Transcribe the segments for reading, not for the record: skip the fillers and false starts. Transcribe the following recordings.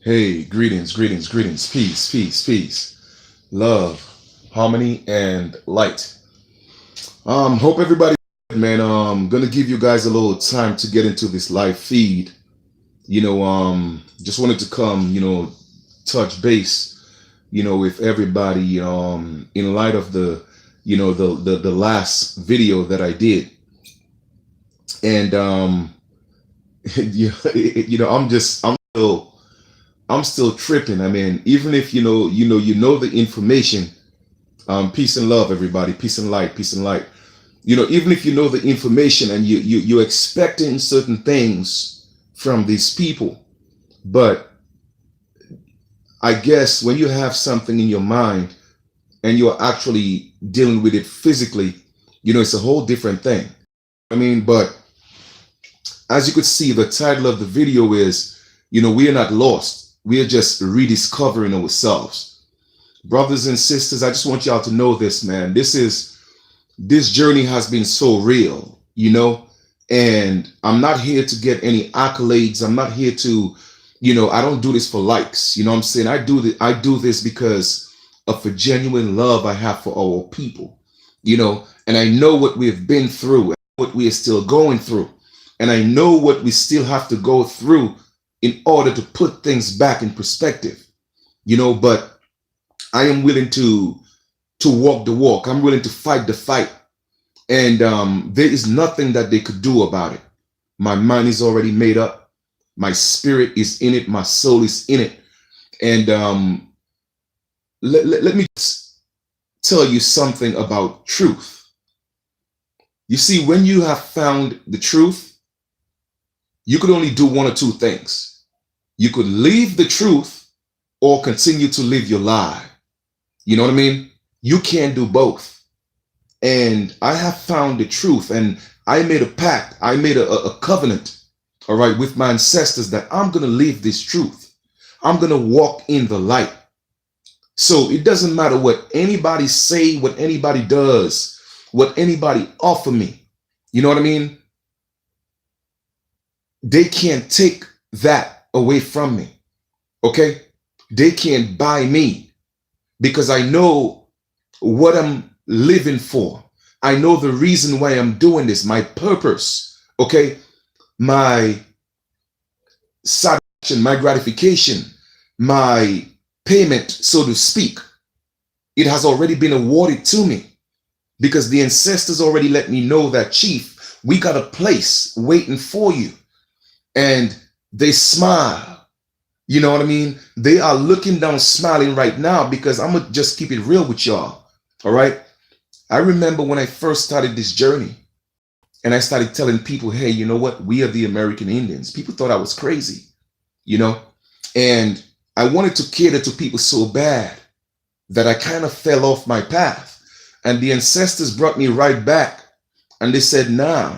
Hey, greetings, greetings, greetings, peace, peace, peace, love, harmony, and light. Hope everybody, man. Gonna give you guys a little time to get into this live feed. Just wanted to come, touch base, with everybody. In light of the, the last video that I did, and I'm still tripping. I mean, even if you know the information. Peace and love, everybody. Peace and light. Peace and light. Even if you know the information and you're expecting certain things from these people, but I guess when you have something in your mind and you're actually dealing with it physically, it's a whole different thing. I mean, but as you could see, the title of the video is, we are not lost. We are just rediscovering ourselves. Brothers and sisters, I just want y'all to know this, man. This journey has been so real, and I'm not here to get any accolades. I'm not here to, I don't do this for likes. You know what I'm saying? I do this because of a genuine love I have for our people, and I know what we've been through, what we are still going through. And I know what we still have to go through in order to put things back in perspective, but I am willing to walk the walk. I'm willing to fight the fight. And there is nothing that they could do about it. My mind is already made up. My spirit is in it. My soul is in it. And let me tell you something about truth. You see, when you have found the truth, you could only do one or two things. You could leave the truth or continue to live your lie. You know what I mean? You can't do both. And I have found the truth, and I made a pact. I made a covenant, all right, with my ancestors that I'm going to live this truth. I'm going to walk in the light. So it doesn't matter what anybody say, what anybody does, what anybody offer me. You know what I mean? They can't take that away from me. Okay? They can't buy me because I know what I'm living for. I know the reason why I'm doing this, my purpose. Okay? My satisfaction, my gratification, my payment, so to speak. It has already been awarded to me because the ancestors already let me know that, Chief, we got a place waiting for you. And they smile. You know what I mean? They are looking down, smiling right now because I'm going to just keep it real with y'all. All right. I remember when I first started this journey and I started telling people, hey, you know what? We are the American Indians. People thought I was crazy, and I wanted to cater to people so bad that I kind of fell off my path. And the ancestors brought me right back and they said, nah,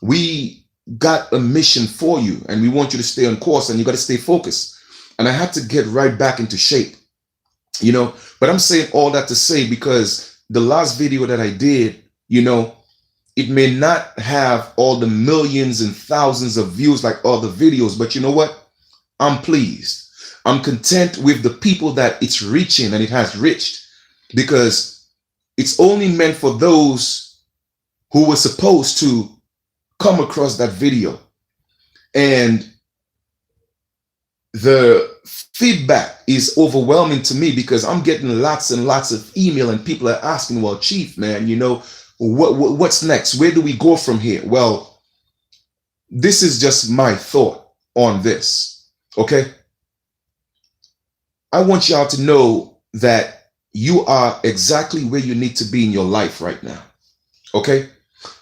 we got a mission for you and we want you to stay on course and you got to stay focused. And I had to get right back into shape, but I'm saying all that to say, because the last video that I did, it may not have all the millions and thousands of views like all the videos, but you know what? I'm pleased. I'm content with the people that it's reaching and it has reached, because it's only meant for those who were supposed to come across that video. And the feedback is overwhelming to me because I'm getting lots and lots of email and people are asking, well, Chief, man, what's next? Where do we go from here? Well, this is just my thought on this. Okay. I want y'all to know that you are exactly where you need to be in your life right now. Okay.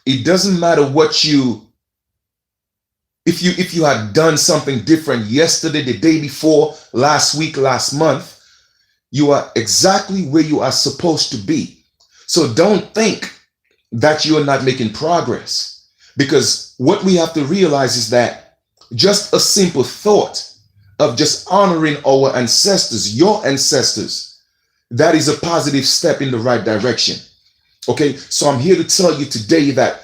It doesn't matter what if you had done something different yesterday, the day before, last week, last month, you are exactly where you are supposed to be. So don't think that you are not making progress, because what we have to realize is that just a simple thought of just honoring our ancestors, your ancestors, that is a positive step in the right direction. Okay, so I'm here to tell you today that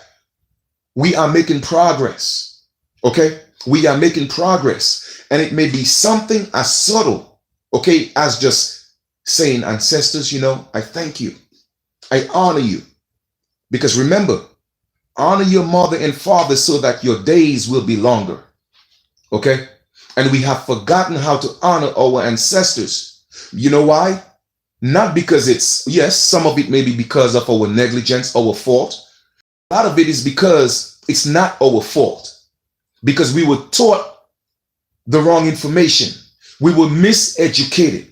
we are making progress. Okay, we are making progress. And it may be something as subtle, okay, as just saying, ancestors, I thank you. I honor you. Because remember, honor your mother and father so that your days will be longer. Okay? And we have forgotten how to honor our ancestors. You know why? Not because yes, some of it may be because of our negligence, our fault. A lot of it is because it's not our fault. Because we were taught the wrong information. We were miseducated.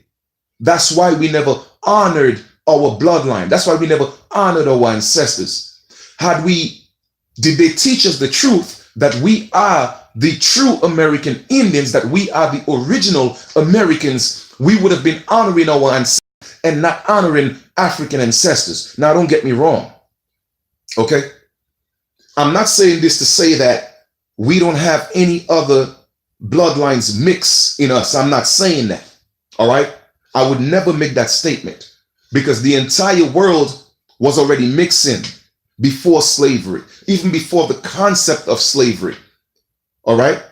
That's why we never honored our bloodline. That's why we never honored our ancestors. Did they teach us the truth that we are the true American Indians, that we are the original Americans, we would have been honoring our ancestors and not honoring African ancestors. Now, don't get me wrong. Okay? I'm not saying this to say that we don't have any other bloodlines mix in us. I'm not saying that. All right? I would never make that statement because the entire world was already mixing before slavery, even before the concept of slavery. All right?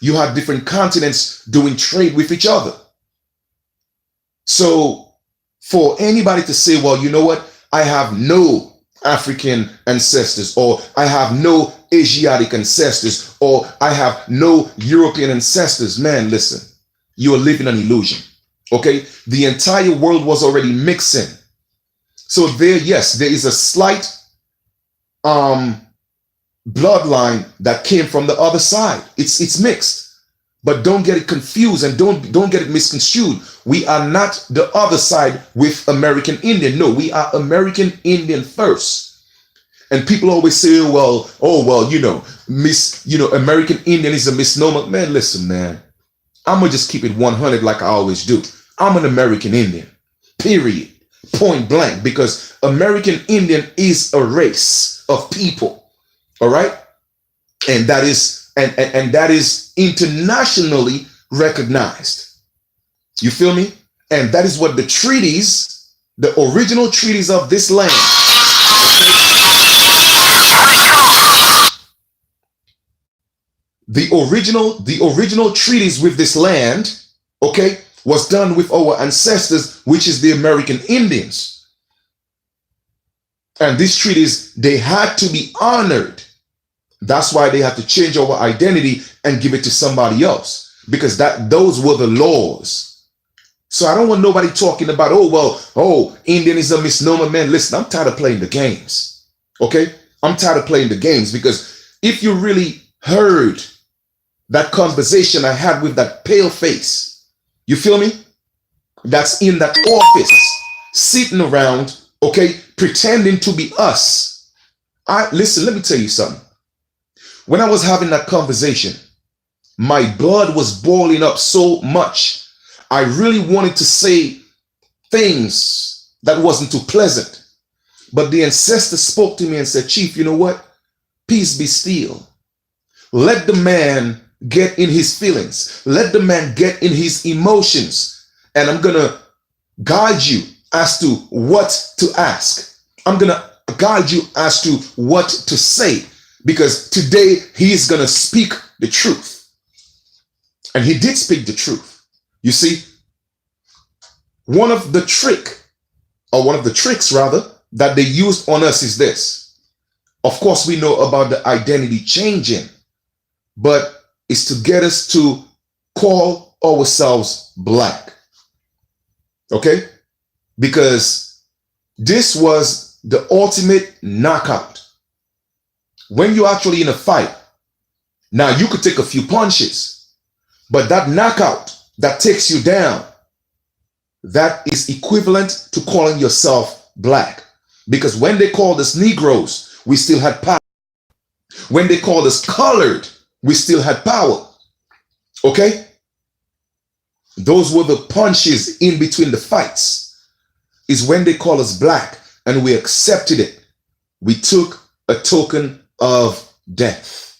You had different continents doing trade with each other. So for anybody to say, well, you know what? I have no African ancestors, or I have no Asiatic ancestors, or I have no European ancestors. Man, listen, you are living an illusion. Okay? The entire world was already mixing. So yes, there is a slight bloodline that came from the other side. It's mixed. But don't get it confused and don't get it misconstrued. We are not the other side with American Indian. No, we are American Indian first. And people always say, American Indian is a misnomer. Man, listen, man. I'm going to just keep it 100 like I always do. I'm an American Indian. Period. Point blank. Because American Indian is a race of people. All right? And that is and that is internationally recognized. You feel me? And that is what the treaties, the original treaties of this land, the original treaties with this land, okay, was done with our ancestors, which is the American Indians. And these treaties, they had to be honored. That's why they had to change our identity and give it to somebody else, because those were the laws. So I don't want nobody talking about, Indian is a misnomer. Man, listen, I'm tired of playing the games. Okay? I'm tired of playing the games, because if you really heard that conversation I had with that pale face, you feel me? That's in that office, sitting around, okay, pretending to be us. Listen, let me tell you something. When I was having that conversation, my blood was boiling up so much. I really wanted to say things that wasn't too pleasant. But the ancestor spoke to me and said, Chief, you know what? Peace be still. Let the man get in his feelings. Let the man get in his emotions. And I'm going to guide you as to what to ask. I'm going to guide you as to what to say. Because today he is going to speak the truth. And he did speak the truth. You see, one of the tricks that they used on us is this. Of course, we know about the identity changing, but it's to get us to call ourselves black. Okay? Because this was the ultimate knockout. When you're actually in a fight, now you could take a few punches, but that knockout that takes you down, that is equivalent to calling yourself black. Because when they called us Negroes, we still had power. When they called us colored, we still had power. Okay? Those were the punches in between the fights. Is when they call us black and we accepted it. We took a token of death.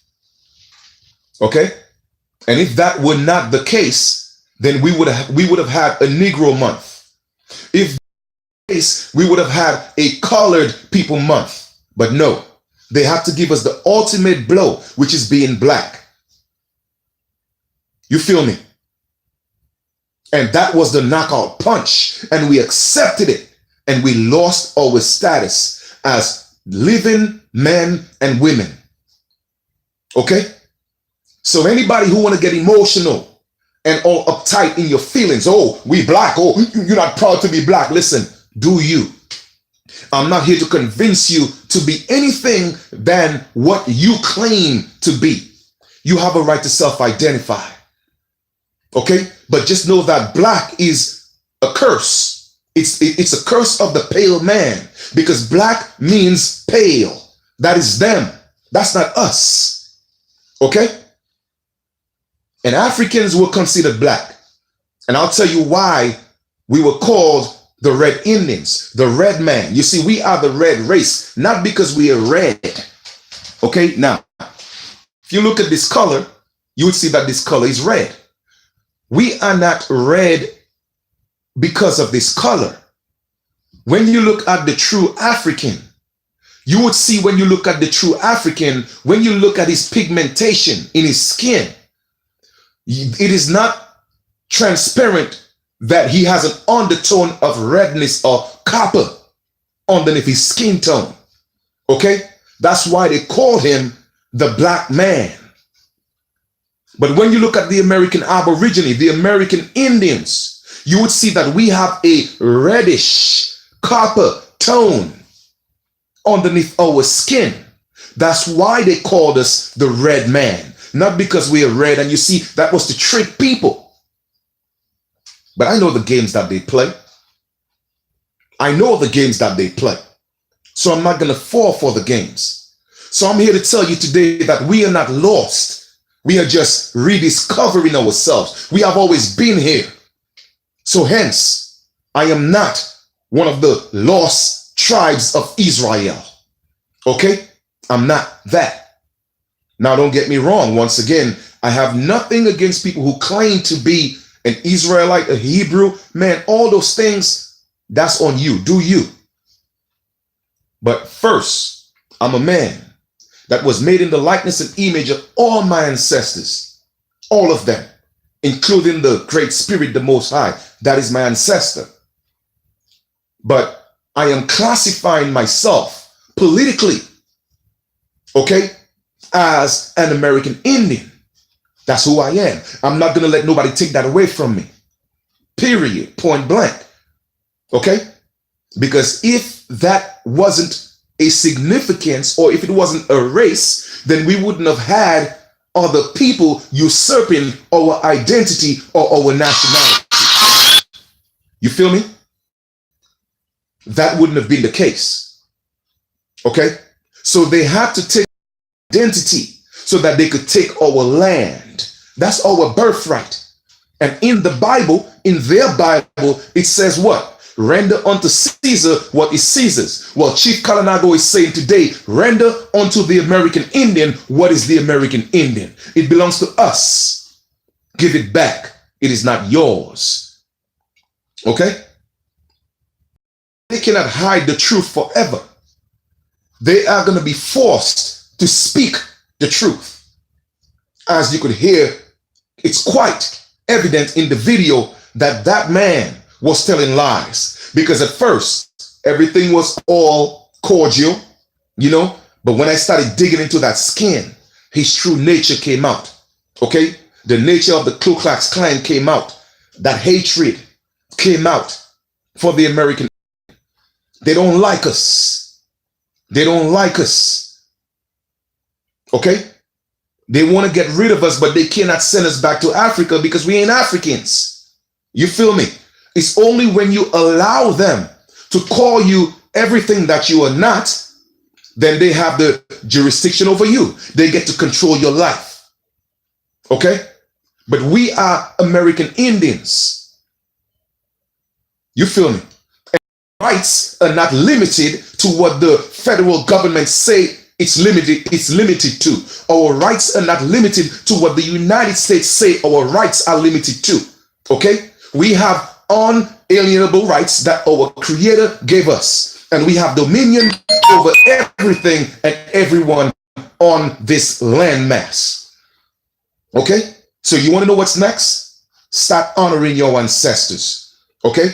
Okay? And if that were not the case, then we would have had a Negro month. If case, we would have had a colored people month. But no, they have to give us the ultimate blow, which is being black. You feel me? And that was the knockout punch. And we accepted it. And we lost our status as living men and women. Okay? So anybody who want to get emotional and all uptight in your feelings, oh, we black, oh, you're not proud to be black. Listen, do you. I'm not here to convince you to be anything than what you claim to be. You have a right to self-identify. Okay? But just know that black is a curse. It's a curse of the pale man, because black means pale. That is them. That's not us. Okay? And Africans were considered black. And I'll tell you why we were called the Red Indians, the red man. You see, we are the red race, not because we are red. Okay? Now, if you look at this color, you would see that this color is red. We are not red because of this color. When you look at the true African, you would see when you look at the true African, when you look at his pigmentation in his skin, it is not transparent that he has an undertone of redness or copper underneath his skin tone. Okay? That's why they call him the black man. But when you look at the American Aborigine, the American Indians, you would see that we have a reddish copper tone underneath our skin. That's why they called us the red man. Not because we are red. And you see, that was to trick people. But I know the games that they play. I know the games that they play. So I'm not going to fall for the games. So I'm here to tell you today that we are not lost. We are just rediscovering ourselves. We have always been here. So hence, I am not one of the lost tribes of Israel. Okay? I'm not that. Now, don't get me wrong. Once again, I have nothing against people who claim to be an Israelite, a Hebrew. Man, all those things, that's on you. Do you. But first, I'm a man that was made in the likeness and image of all my ancestors. All of them, including the Great Spirit, the Most High. That is my ancestor. But I am classifying myself politically, okay, as an American Indian. That's who I am. I'm not going to let nobody take that away from me. Period. Point blank. Okay? Because if that wasn't a significance, or if it wasn't a race, then we wouldn't have had other people usurping our identity or our nationality. You feel me? That wouldn't have been the case. Okay? So they had to take identity so that they could take our land. That's our birthright. And in the Bible, in their Bible, it says what? Render unto Caesar what is Caesar's. Well, Chief Kalanago is saying today, render unto the American Indian what is the American Indian. It belongs to us. Give it back. It is not yours. Okay? They cannot hide the truth forever. They are going to be forced to speak the truth. As you could hear, it's quite evident in the video that that man was telling lies, because at first everything was all cordial, you know, but when I started digging into that skin, his true nature came out. Okay? The nature of the Ku Klux Klan came out. That hatred came out for the American. They don't like us. They don't like us. Okay? They want to get rid of us, but they cannot send us back to Africa because we ain't Africans. You feel me? It's only when you allow them to call you everything that you are not, then they have the jurisdiction over you. They get to control your life. Okay? But we are American Indians. You feel me? And rights are not limited to what the federal government say it's limited to. Our rights are not limited to what the United States say our rights are limited to. Okay? We have unalienable rights that our Creator gave us. And we have dominion over everything and everyone on this landmass. Okay? So you want to know what's next? Start honoring your ancestors. Okay?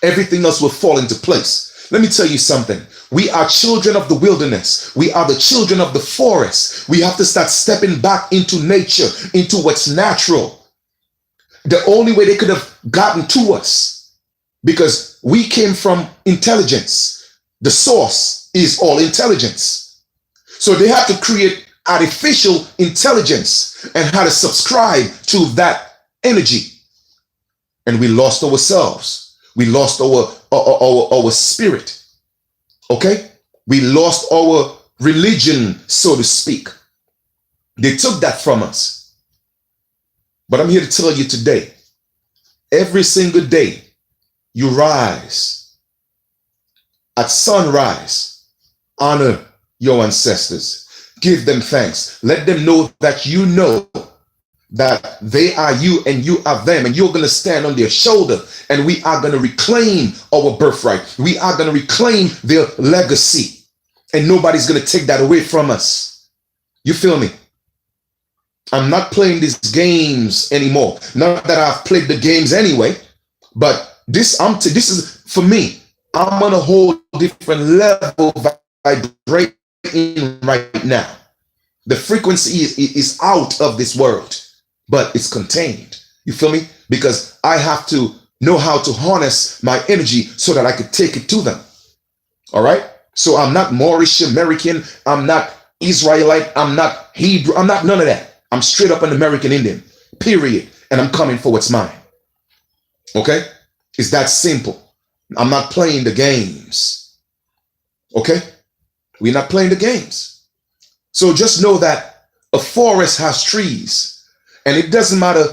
Everything else will fall into place. Let me tell you something. We are children of the wilderness. We are the children of the forest. We have to start stepping back into nature, into what's natural. The only way they could have gotten to us, because we came from intelligence. The source is all intelligence. So they had to create artificial intelligence and how to subscribe to that energy. And we lost ourselves. We lost our spirit. Okay? We lost our religion, so to speak. They took that from us. But I'm here to tell you today, every single day you rise, at sunrise, honor your ancestors. Give them thanks. Let them know that you know that they are you and you are them, and you're going to stand on their shoulder, and we are going to reclaim our birthright. We are going to reclaim their legacy, and nobody's going to take that away from us. You feel me? I'm not playing these games anymore. Not that I've played the games anyway, but this is for me. I'm on a whole different level of vibrating right now. The frequency is out of this world, but it's contained. You feel me? Because I have to know how to harness my energy so that I could take it to them. All right? So I'm not Moorish American. I'm not Israelite. I'm not Hebrew. I'm not none of that. I'm straight up an American Indian, period. And I'm coming for what's mine. Okay? It's that simple. I'm not playing the games. Okay? We're not playing the games. So just know that a forest has trees, and it doesn't matter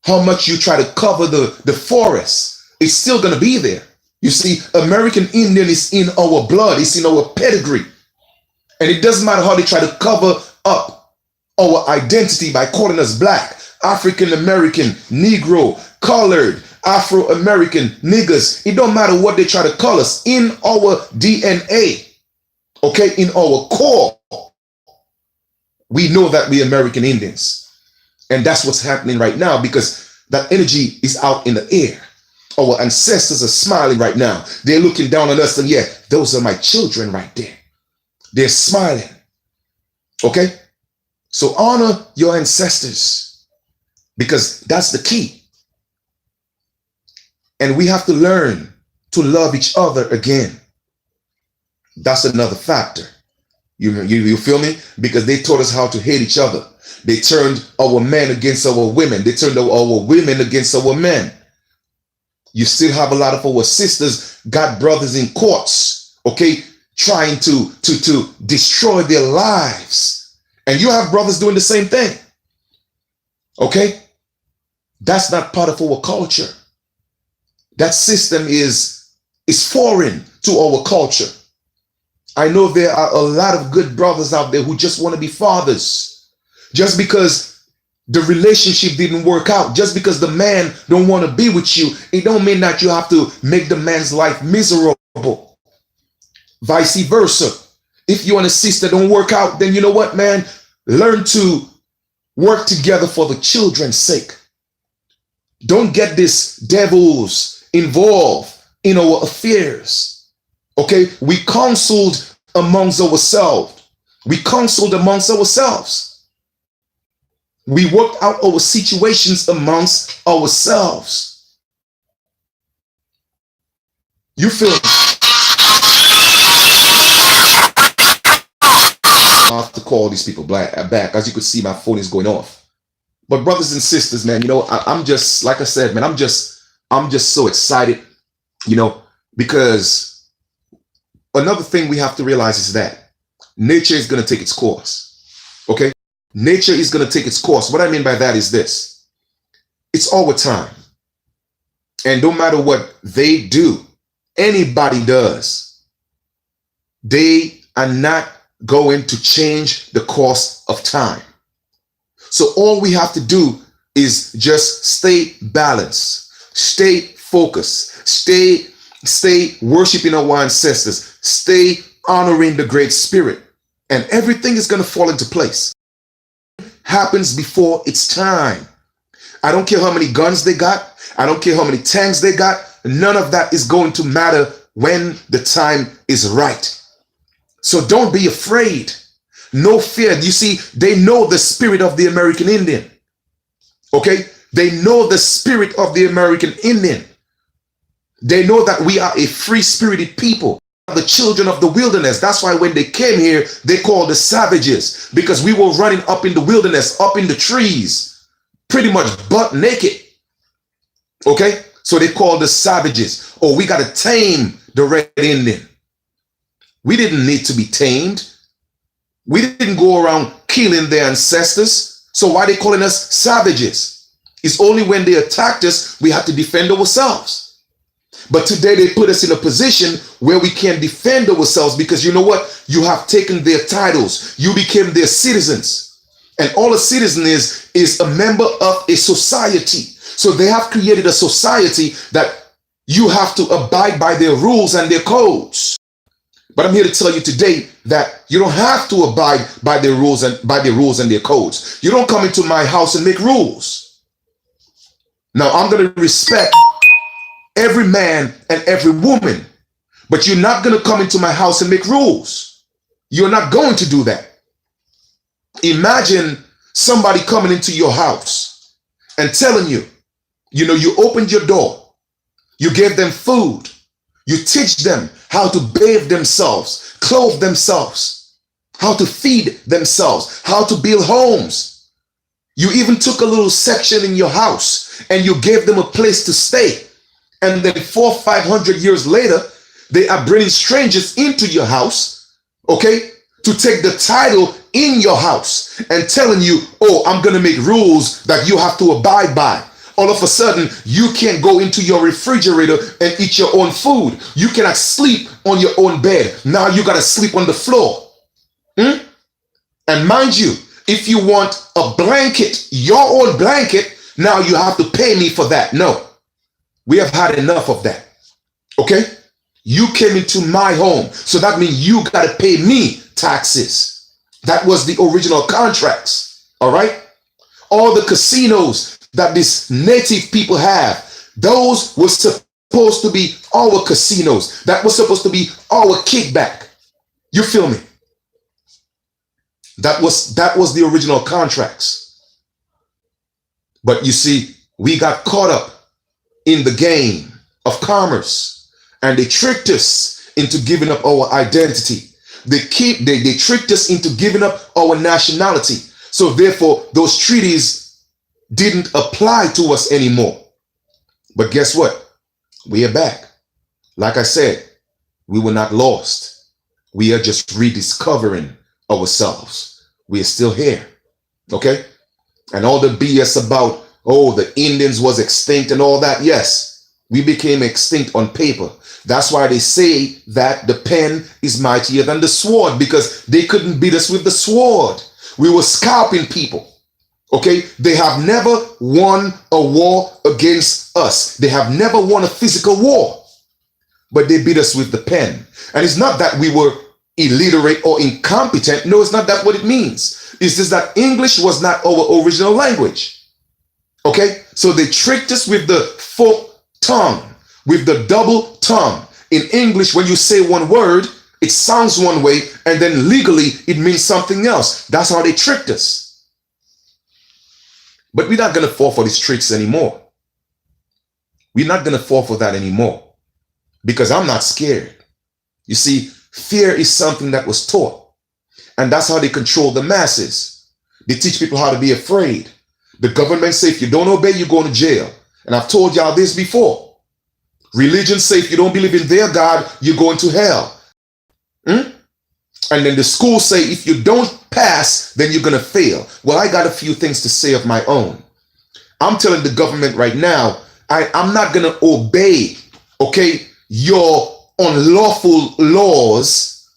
how much you try to cover the forest, it's still going to be there. You see, American Indian is in our blood, it's in our pedigree. And it doesn't matter how they try to cover up our identity by calling us black, African American, Negro, colored, Afro-American, niggers. It don't matter what they try to call us. In our DNA, okay, in our core, we know that we're American Indians. And that's what's happening right now, because that energy is out in the air. Our ancestors are smiling right now. They're looking down on us and yeah, those are my children right there. They're smiling. Okay? So honor your ancestors, because that's the key. And we have to learn to love each other again. That's another factor. You feel me? Because they taught us how to hate each other. They turned our men against our women. They turned our women against our men. You still have a lot of our sisters got brothers in courts, okay, trying to destroy their lives. And you have brothers doing the same thing. Okay? That's not part of our culture. That system is foreign to our culture. I know there are a lot of good brothers out there who just want to be fathers. Just because the relationship didn't work out, just because the man don't want to be with you, it don't mean that you have to make the man's life miserable. Vice versa. If you and a sister don't work out, then you know what, man? Learn to work together for the children's sake. Don't get these devils involved in our affairs. Okay? We counseled amongst ourselves. We counseled amongst ourselves. We worked out our situations amongst ourselves. You feel me? I have to call these people back. As you could see, my phone is going off. But brothers and sisters, man, you know, I'm just, like I said, man, I'm just so excited, you know, because another thing we have to realize is that nature is going to take its course. Okay? Nature is going to take its course. What I mean by that is this. It's our time. And no matter what they do, anybody does, they are not going to change the course of time. So all we have to do is just stay balanced, stay focused, stay worshiping our ancestors, stay honoring the Great Spirit, and everything is going to fall into place. Happens before its time. I don't care how many guns they got. I don't care how many tanks they got. None of that is going to matter when the time is right. So don't be afraid. No fear. You see, they know the spirit of the American Indian. Okay? They know the spirit of the American Indian. They know that we are a free-spirited people, the children of the wilderness. That's why when they came here, they called us savages, because we were running up in the wilderness, up in the trees, pretty much butt naked. Okay? So they called us savages. Oh, we got to tame the Red Indian. We didn't need to be tamed. We didn't go around killing their ancestors. So why are they calling us savages? It's only when they attacked us, we had to defend ourselves. But today they put us in a position where we can defend ourselves, because you know what? You have taken their titles. You became their citizens. And all a citizen is a member of a society. So they have created a society that you have to abide by their rules and their codes. But I'm here to tell you today that you don't have to abide by their rules and their codes. You don't come into my house and make rules. Now, I'm going to respect every man and every woman, but you're not going to come into my house and make rules. You're not going to do that. Imagine somebody coming into your house and telling you, you opened your door, you gave them food, you teach them how to bathe themselves, clothe themselves, how to feed themselves, how to build homes. You even took a little section in your house and you gave them a place to stay. And then 400 or 500 years later, they are bringing strangers into your house, okay, to take the title in your house and telling you, oh, I'm going to make rules that you have to abide by. All of a sudden, you can't go into your refrigerator and eat your own food. You cannot sleep on your own bed. Now you got to sleep on the floor. And mind you, if you want a blanket, your own blanket, now you have to pay me for that. No, we have had enough of that. Okay? You came into my home, so that means you got to pay me taxes. That was the original contracts. All right? All the casinos that these native people have, those were supposed to be our casinos. That was supposed to be our kickback. You feel me? That was the original contracts. But you see, we got caught up in the game of commerce, and they tricked us into giving up our identity. They tricked us into giving up our nationality. So therefore, those treaties didn't apply to us anymore. But guess what? We are back. Like I said, we were not lost. We are just rediscovering ourselves. We are still here. Okay? And all the BS about, oh, the Indians was extinct and all that. Yes, we became extinct on paper. That's why they say that the pen is mightier than the sword, because they couldn't beat us with the sword. We were scalping people. Okay? They have never won a war against us. They have never won a physical war. But they beat us with the pen. And it's not that we were illiterate or incompetent. No, it's not that what it means. It's just that English was not our original language. Okay? So they tricked us with the forked tongue, with the double tongue. In English, when you say one word, it sounds one way, and then legally it means something else. That's how they tricked us. But we're not going to fall for these tricks anymore. We're not going to fall for that anymore, because I'm not scared. You see, fear is something that was taught, and that's how they control the masses. They teach people how to be afraid. The government say if you don't obey, you're going to jail. And I've told y'all this before. Religion say if you don't believe in their God, you're going to hell. And then the school say if you don't pass, then you're going to fail. Well, I got a few things to say of my own. I'm telling the government right now, I'm not going to obey, okay, your unlawful laws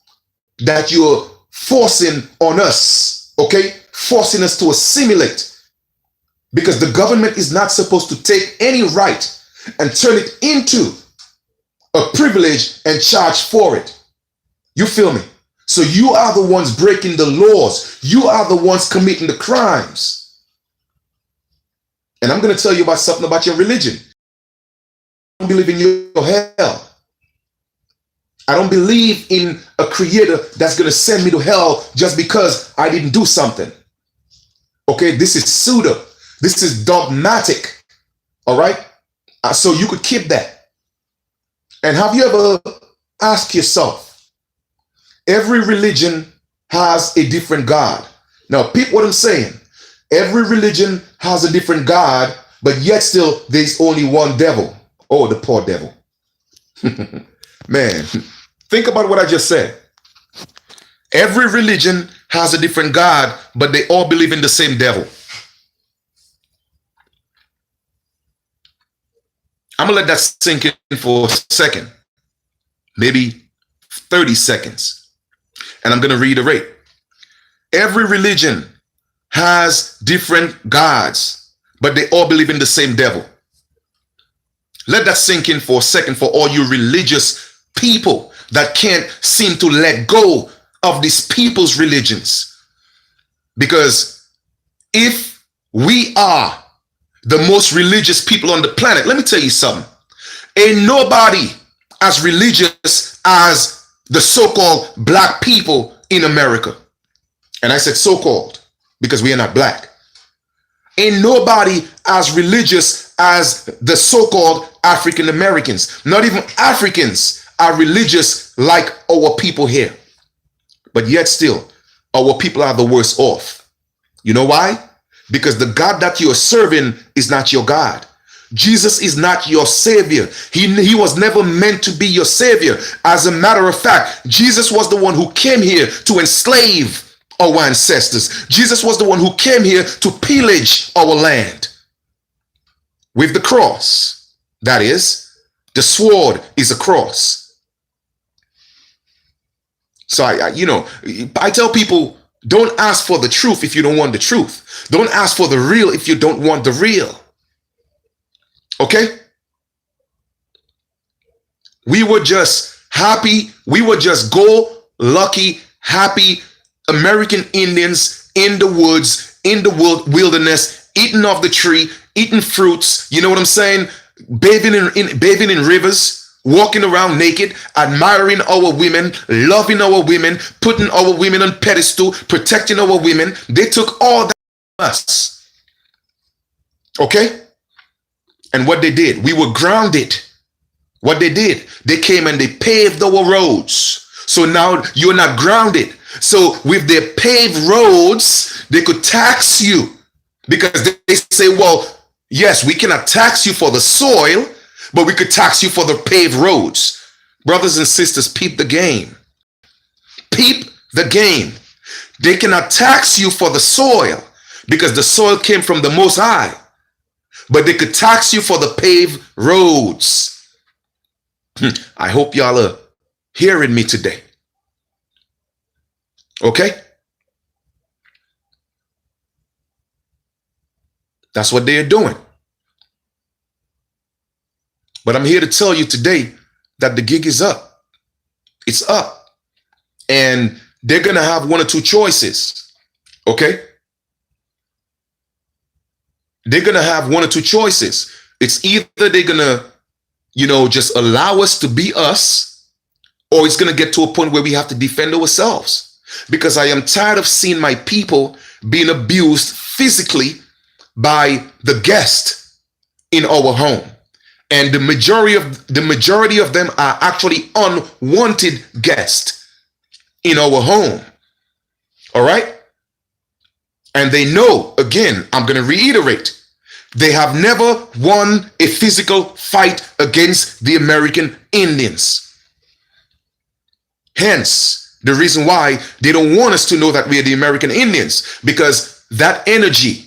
that you're forcing on us, okay, forcing us to assimilate, because the government is not supposed to take any right and turn it into a privilege and charge for it. You feel me? So you are the ones breaking the laws. You are the ones committing the crimes. And I'm going to tell you about something about your religion. I don't believe in your hell. I don't believe in a creator that's going to send me to hell just because I didn't do something. Okay, this is pseudo. This is dogmatic. All right? So you could keep that. And have you ever asked yourself, every religion has a different God. Now, peep what I'm saying. Every religion has a different God, but yet still there's only one devil. Oh, the poor devil. Man, think about what I just said. Every religion has a different God, but they all believe in the same devil. I'm going to let that sink in for a second, maybe 30 seconds. And I'm going to reiterate. Every religion has different gods, but they all believe in the same devil. Let that sink in for a second for all you religious people that can't seem to let go of these people's religions. Because if we are the most religious people on the planet, let me tell you something. Ain't nobody as religious as the so-called black people in America. And I said so-called because we are not black. Ain't nobody as religious as the so-called African Americans. Not even Africans are religious like our people here. But yet still, our people are the worst off. You know why? Because the God that you're serving is not your God. Jesus is not your savior. He was never meant to be your savior. As a matter of fact, Jesus was the one who came here to enslave our ancestors. Jesus was the one who came here to pillage our land with the cross. That is, the sword is a cross. So I tell people, don't ask for the truth if you don't want the truth. Don't ask for the real if you don't want the real. Okay? We were just happy. We were just go-lucky, happy American Indians in the woods, in the wilderness, eating off the tree, eating fruits. You know what I'm saying? Bathing in rivers, walking around naked, admiring our women, loving our women, putting our women on pedestal, protecting our women. They took all that from us. Okay? And what they did, we were grounded. What they did, they came and they paved our roads. So now you're not grounded. So with their paved roads, they could tax you because they say, well, yes, we cannot tax you for the soil, but we could tax you for the paved roads. Brothers and sisters, peep the game. Peep the game. They cannot tax you for the soil because the soil came from the Most High, but they could tax you for the paved roads. I hope y'all are hearing me today. Okay? That's what they're doing. But I'm here to tell you today that the gig is up. It's up. And they're going to have one or two choices. Okay? They're going to have one or two choices. It's either they're going to, just allow us to be us, or it's going to get to a point where we have to defend ourselves. Because I am tired of seeing my people being abused physically by the guest in our home. And the majority of them are actually unwanted guests in our home. All right? And they know, again, I'm going to reiterate, they have never won a physical fight against the American Indians. Hence, the reason why they don't want us to know that we are the American Indians, because that energy,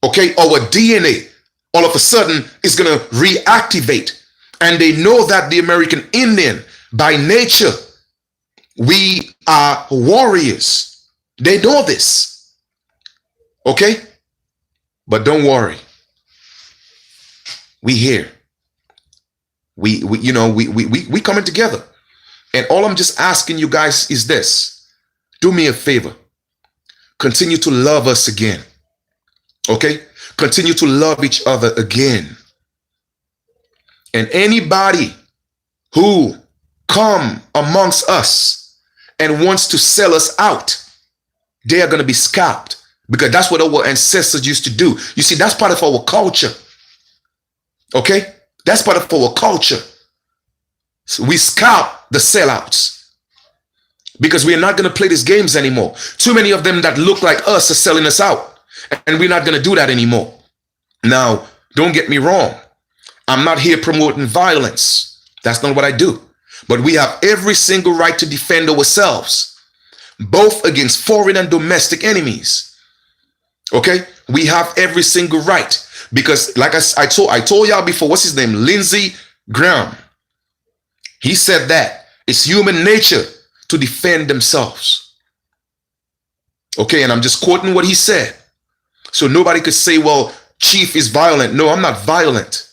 okay, our DNA, all of a sudden is going to reactivate. And they know that the American Indian, by nature, we are warriors. They know this. Okay? But don't worry. We here. We coming together. And all I'm just asking you guys is this. Do me a favor. Continue to love us again. Okay? continue to love each other again. And anybody who come amongst us and wants to sell us out, they are going to be scalped, because that's what our ancestors used to do. You see, that's part of our culture. Okay? That's part of our culture. So we scalp the sellouts because we are not going to play these games anymore. Too many of them that look like us are selling us out, and we're not going to do that anymore. Now, don't get me wrong. I'm not here promoting violence. That's not what I do. But we have every single right to defend ourselves, both against foreign and domestic enemies. Okay? We have every single right, because like I told y'all before, what's his name? Lindsey Graham. He said that it's human nature to defend themselves. Okay, and I'm just quoting what he said. So nobody could say, well, Chief is violent. No, I'm not violent.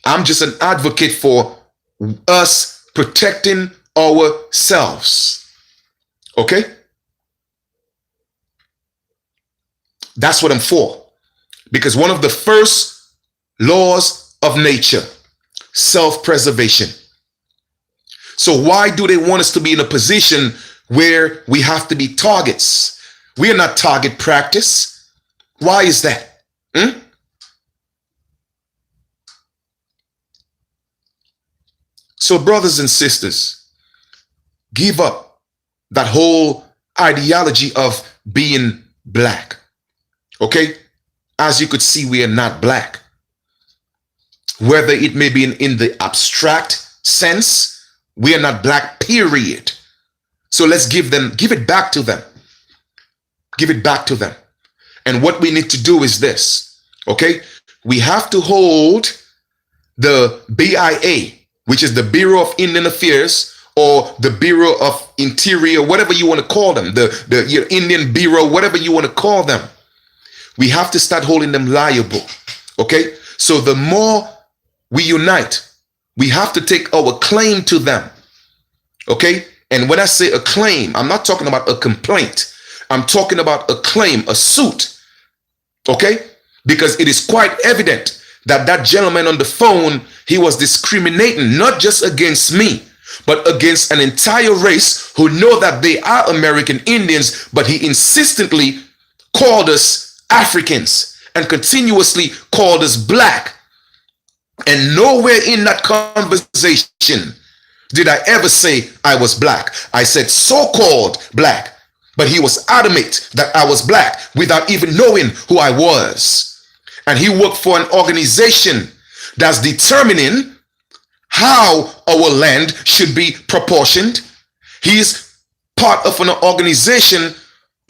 I'm just an advocate for us protecting ourselves. Okay? That's what I'm for. Because one of the first laws of nature, self-preservation. So why do they want us to be in a position where we have to be targets? We are not target practice. Why is that? So brothers and sisters, give up that whole ideology of being black. Okay? As you could see, we are not black. Whether it may be in the abstract sense, we are not black, period. So let's give it back to them. Give it back to them. And what we need to do is this, okay? We have to hold the BIA, which is the Bureau of Indian Affairs, or the Bureau of Interior, whatever you want to call them, the Indian Bureau, whatever you want to call them. We have to start holding them liable, okay? So the more we unite, we have to take our claim to them, okay? And when I say a claim, I'm not talking about a complaint. I'm talking about a claim, a suit, okay? Because it is quite evident that that gentleman on the phone, he was discriminating not just against me, but against an entire race who know that they are American Indians, but he insistently called us Africans and continuously called us black. And nowhere in that conversation did I ever say I was black. I said so-called black, but he was adamant that I was black without even knowing who I was. And he worked for an organization that's determining how our land should be proportioned. He's part of an organization,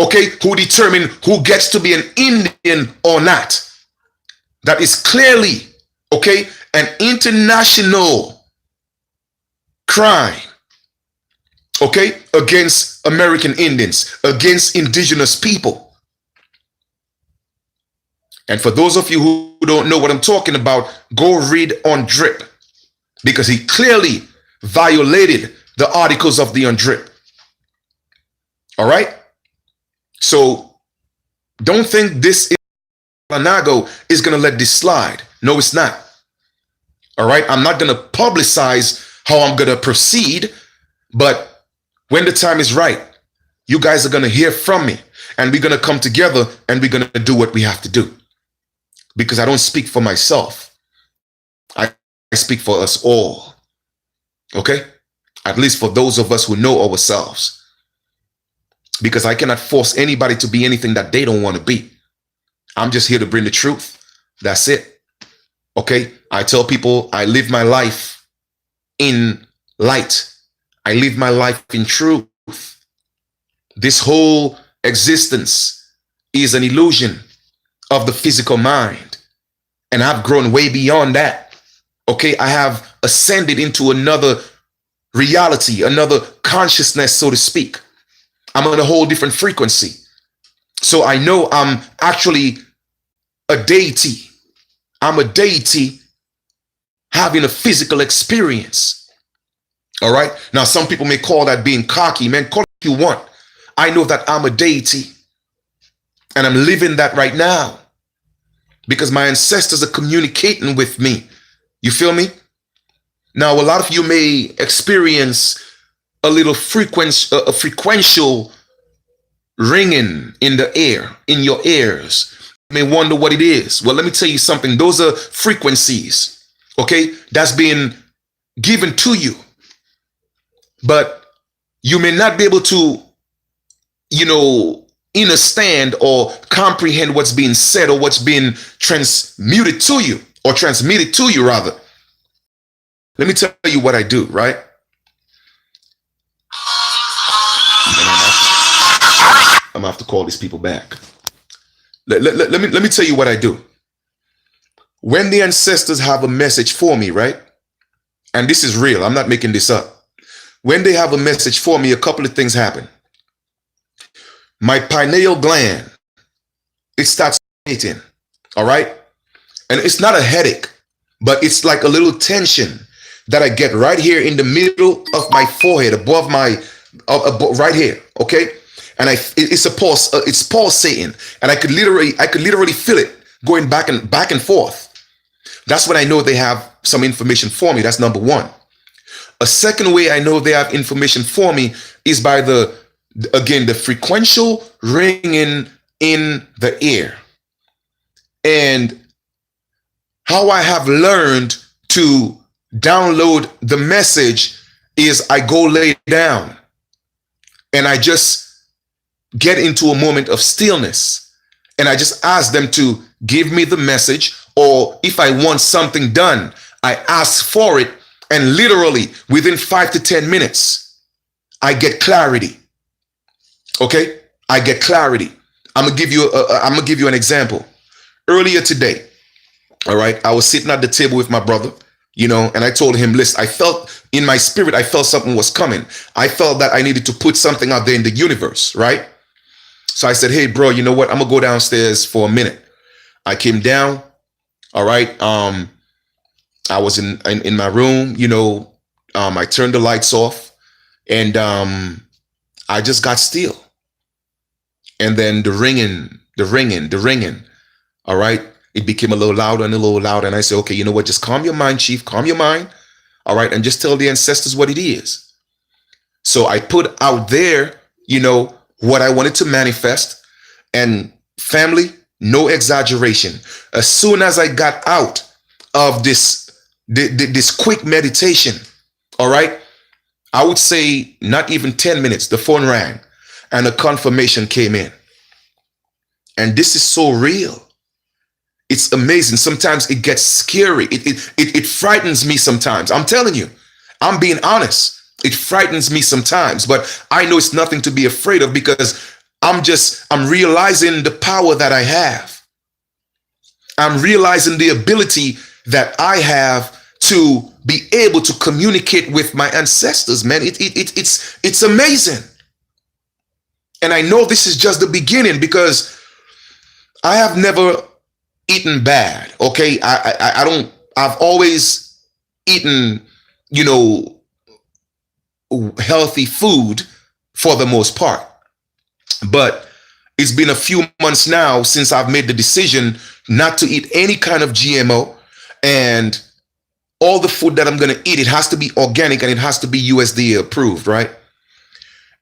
okay, who determine who gets to be an Indian or not. That is clearly, okay, an international crime, okay, against American Indians, against indigenous people. And for those of you who don't know what I'm talking about, go read on DRIP, because he clearly violated the articles of the UNDRIP. All right? So don't think this Lanago is going to let this slide. No, it's not. All right? I'm not going to publicize how I'm going to proceed, but when the time is right, you guys are going to hear from me, and we're going to come together and we're going to do what we have to do. Because I don't speak for myself. I speak for us all. Okay? At least for those of us who know ourselves. Because I cannot force anybody to be anything that they don't want to be. I'm just here to bring the truth. That's it. Okay? I tell people I live my life in light. I live my life in truth. This whole existence is an illusion of the physical mind. And I've grown way beyond that. Okay, I have ascended into another reality, another consciousness, so to speak. I'm on a whole different frequency. So I know I'm actually a deity. I'm a deity having a physical experience. All right. Now, some people may call that being cocky. Man, call it what you want. I know that I'm a deity. And I'm living that right now. because my ancestors are communicating with me. You feel me? Now, a lot of you may experience a little a frequential ringing in the air, in your ears. You may wonder what it is. Well, let me tell you something. Those are frequencies, okay, that's being given to you. But you may not be able to, understand or comprehend what's being said or what's being transmitted to you rather. Let me tell you what I do, right? I'm gonna have to call these people back. Let me tell you what I do. When the ancestors have a message for me, right? And this is real, I'm not making this up. When they have a message for me, a couple of things happen. My pineal gland, it starts hitting, all right? And it's not a headache, but it's like a little tension that I get right here in the middle of my forehead, above my, right here, okay? And it's pulsating, and I could literally feel it going back and forth. That's when I know they have some information for me. That's number one. A second way I know they have information for me is by the frequential ringing in the ear. And how I have learned to download the message is I go lay down and I just get into a moment of stillness, and I just ask them to give me the message, or if I want something done, I ask for it, and literally within 5 to 10 minutes, I get clarity. Okay, I get clarity. I'm gonna give you an example. Earlier today, all right, I was sitting at the table with my brother, and I told him, listen, I felt in my spirit, I felt something was coming. I felt that I needed to put something out there in the universe, right? So I said, hey, bro, you know what? I'm gonna go downstairs for a minute. I came down, all right. I was in my room, I turned the lights off, and I just got still. And then the ringing, all right, it became a little louder and a little louder. And I said, okay, you know what? Just calm your mind, Chief, calm your mind, all right, and just tell the ancestors what it is. So I put out there, what I wanted to manifest. And family, no exaggeration, as soon as I got out of this quick meditation, all right, I would say not even 10 minutes, the phone rang and a confirmation came in. And this is so real. It's amazing. Sometimes it gets scary. It frightens me sometimes. I'm telling you, I'm being honest. It frightens me sometimes, but I know it's nothing to be afraid of, because I'm realizing the power that I have. I'm realizing the ability that I have to be able to communicate with my ancestors, man. It's amazing. And I know this is just the beginning, because I have never eaten bad. Okay. I've always eaten, healthy food for the most part. But it's been a few months now since I've made the decision not to eat any kind of GMO, and all the food that I'm going to eat, it has to be organic and it has to be USDA approved, right?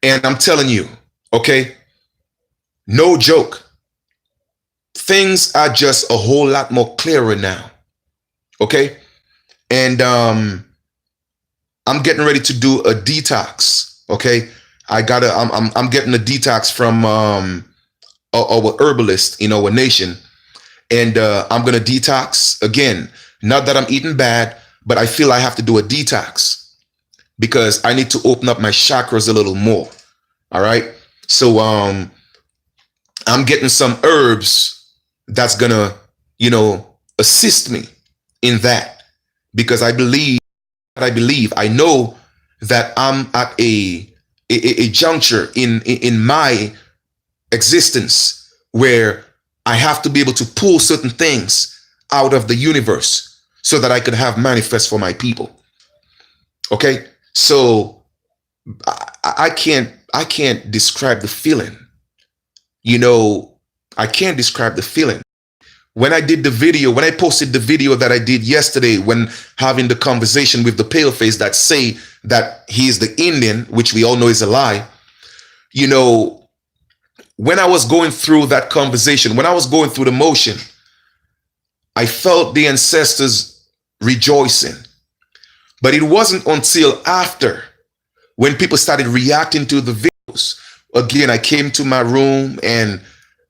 And I'm telling you, okay, no joke, things are just a whole lot more clearer now. Okay. And I'm getting ready to do a detox. Okay. I'm getting a detox from our herbalist in our nation. And I'm going to detox again. Not that I'm eating bad, but I feel I have to do a detox because I need to open up my chakras a little more. All right. So I'm getting some herbs that's going to, assist me in that, because I know that I'm at a juncture in my existence where I have to be able to pull certain things out of the universe so that I could have manifest for my people. Okay. So I can't describe the feeling. I can't describe the feeling when I did the video, when I posted the video that I did yesterday, when having the conversation with the paleface that say that he is the Indian, which we all know is a lie, you know, when I was going through that conversation, when I was going through the motion, I felt the ancestors rejoicing. But it wasn't until after, when people started reacting to the videos, again, I came to my room, and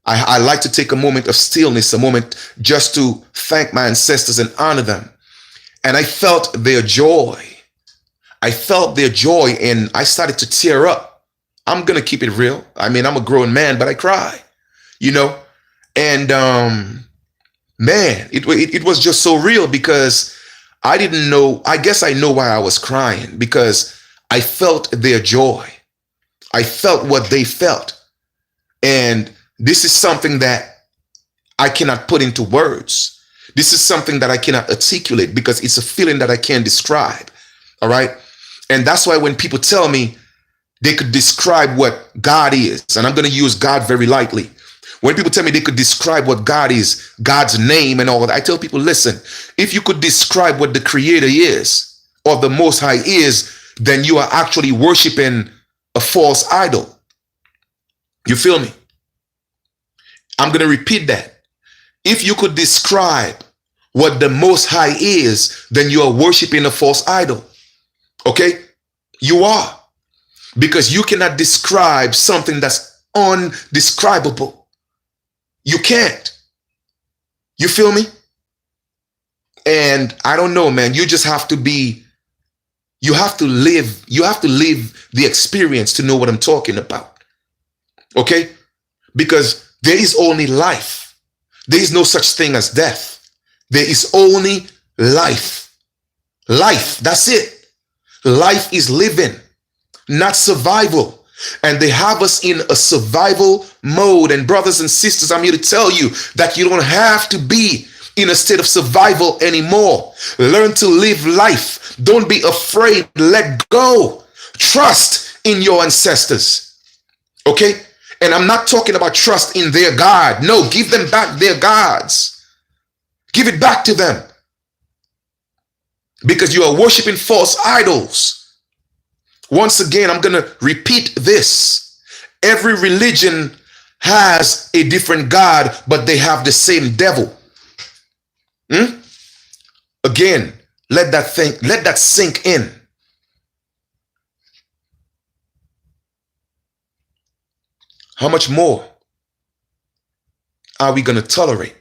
I like to take a moment of stillness, a moment just to thank my ancestors and honor them. And I felt their joy. I felt their joy, and I started to tear up. I'm going to keep it real. I mean, I'm a grown man, but I cry, you know. And man, it was just so real, because I didn't know. I guess I know why I was crying, because I felt their joy. I felt what they felt. And this is something that I cannot put into words. This is something that I cannot articulate, because it's a feeling that I can't describe. All right. And that's why when people tell me they could describe what God is, and I'm going to use God very lightly. When people tell me they could describe what God is, God's name and all that, I tell people, listen, if you could describe what the Creator is, or the Most High is, then you are actually worshiping a false idol. You feel me? I'm going to repeat that. If you could describe what the Most High is, then you are worshiping a false idol. Okay? You are. Because you cannot describe something that's undescribable. You can't. You feel me? And I don't know, man. You just have to you have to live the experience to know what I'm talking about. Okay? Because there is only life. There is no such thing as death. There is only life. Life, that's it. Life is living, not survival. And they have us in a survival mode. And brothers and sisters, I'm here to tell you that you don't have to be in a state of survival anymore. Learn to live life. Don't be afraid. Let go. Trust in your ancestors. Okay? And I'm not talking about trust in their God. No, give them back their gods. Give it back to them. Because you are worshiping false idols. Once again, I'm going to repeat this. Every religion has a different God, but they have the same devil. Again, let that sink in. How much more are we going to tolerate?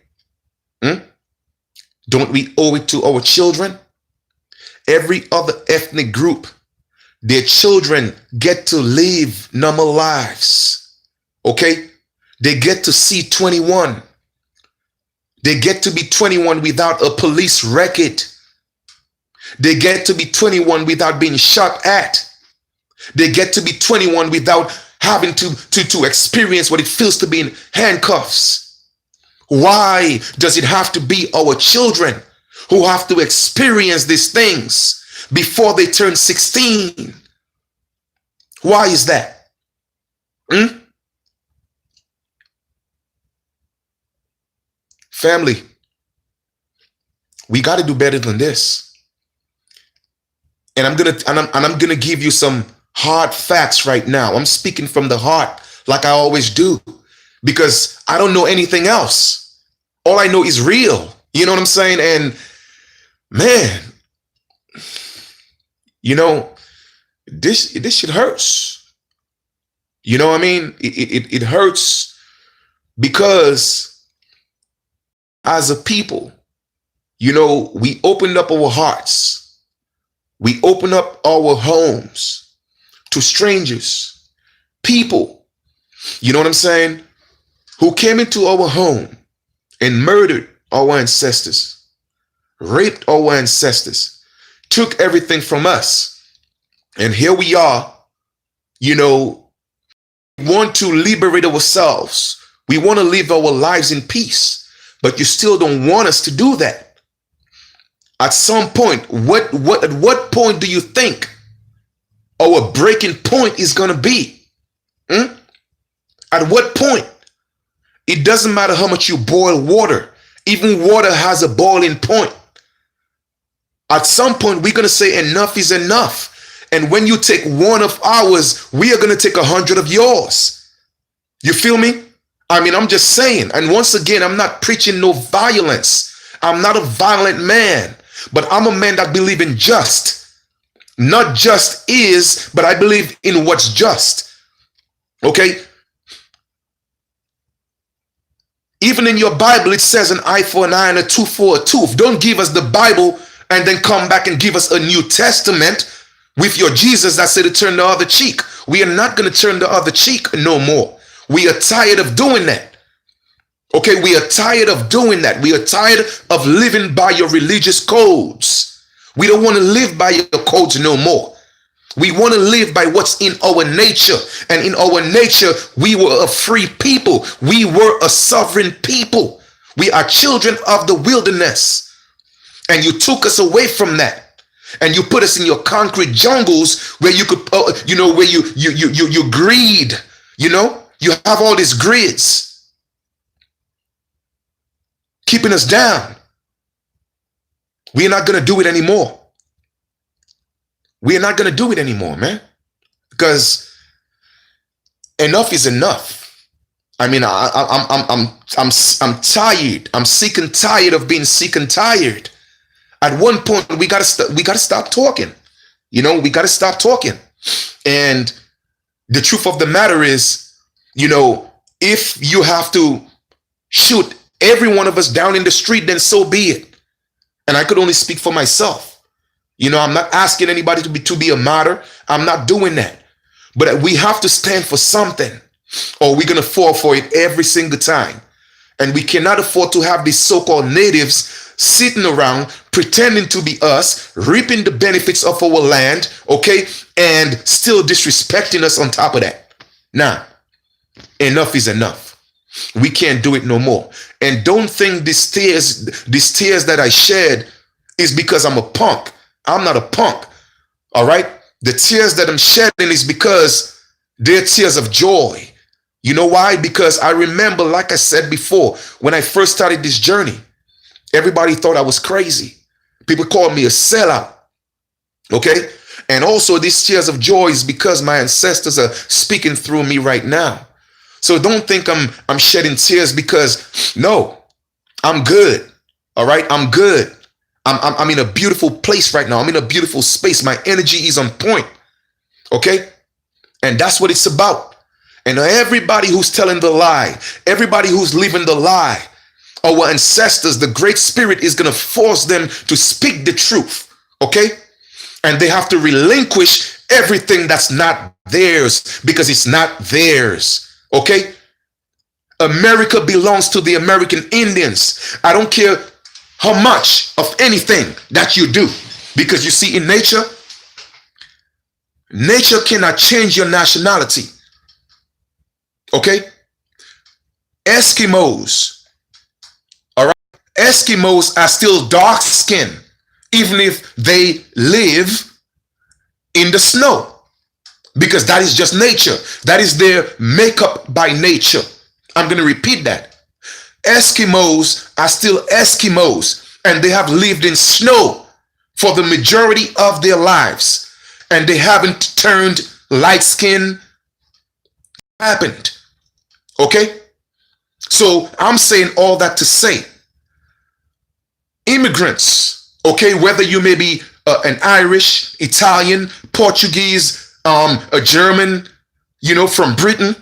Don't we owe it to our children? Every other ethnic group, their children get to live normal lives. Okay? They get to see 21. They get to be 21 without a police record. They get to be 21 without being shot at. They get to be 21 without having to experience what it feels to be in handcuffs. Why does it have to be our children who have to experience these things before they turn 16? Why is that? Family, we got to do better than this. And I'm gonna give you some hard facts right now. I'm speaking from the heart, like I always do, because I don't know anything else. All I know is real. You know what I'm saying? And man, you know, this shit hurts. You know what I mean? It hurts because as a people, you know, we opened up our hearts. We opened up our homes to strangers, people, you know what I'm saying, who came into our home and murdered our ancestors, raped our ancestors, took everything from us. And here we are, you know, we want to liberate ourselves. We want to live our lives in peace, but you still don't want us to do that. At some point, at what point do you think our breaking point is going to be? At what point? It doesn't matter how much you boil water Even water has a boiling point. At some point, we're going to say enough is enough. And when you take one of ours, we are going to take 100 of yours. You feel me? I mean, I'm just saying. And once again, I'm not preaching no violence. I'm not a violent man, but I'm a man that believes in just. Not just is, but I believe in what's just. Okay? Even in your Bible, it says an eye for an eye and a tooth for a tooth. Don't give us the Bible and then come back and give us a New Testament with your Jesus that said to turn the other cheek. We are not going to turn the other cheek no more. We are tired of doing that. Okay, we are tired of doing that. We are tired of living by your religious codes. We don't want to live by your codes no more. We want to live by what's in our nature. And in our nature, we were a free people. We were a sovereign people. We are children of the wilderness. And you took us away from that. And you put us in your concrete jungles where you could, where you greed, you have all these grids keeping us down. We're not going to do it anymore. We are not going to do it anymore, man, because enough is enough. I mean, I'm tired. I'm sick and tired of being sick and tired. At one point, we gotta stop talking. We gotta stop talking. And the truth of the matter is, if you have to shoot every one of us down in the street, then so be it. And I could only speak for myself. I'm not asking anybody to be a martyr. I'm not doing that. But we have to stand for something, or we're going to fall for it every single time. And we cannot afford to have these so-called natives sitting around pretending to be us, reaping the benefits of our land, okay, and still disrespecting us on top of that. Now, enough is enough. We can't do it no more. And don't think these tears that I shed is because I'm a punk. I'm not a punk. All right. The tears that I'm shedding is because they're tears of joy. You know why? Because I remember, like I said before, when I first started this journey, everybody thought I was crazy. People called me a sellout. Okay. And also these tears of joy is because my ancestors are speaking through me right now. So don't think I'm shedding tears because no, I'm good. All right. I'm good. I'm in a beautiful place right now. I'm in a beautiful space. My energy is on point. Okay. And that's what it's about. And everybody who's telling the lie, everybody who's living the lie, our ancestors, the Great Spirit is going to force them to speak the truth. Okay. And they have to relinquish everything that's not theirs because it's not theirs. Okay. America belongs to the American Indians. I don't care how much of anything that you do, because you see, in nature cannot change your nationality. Okay. Eskimos, all right, Eskimos are still dark skinned even if they live in the snow, because that is just nature. That is their makeup by nature. I'm going to repeat that. Eskimos are still Eskimos, and they have lived in snow for the majority of their lives, and they haven't turned light skin. Happened. Okay. So I'm saying all that to say, immigrants, okay, whether you may be an Irish, Italian, Portuguese, a German, from Britain,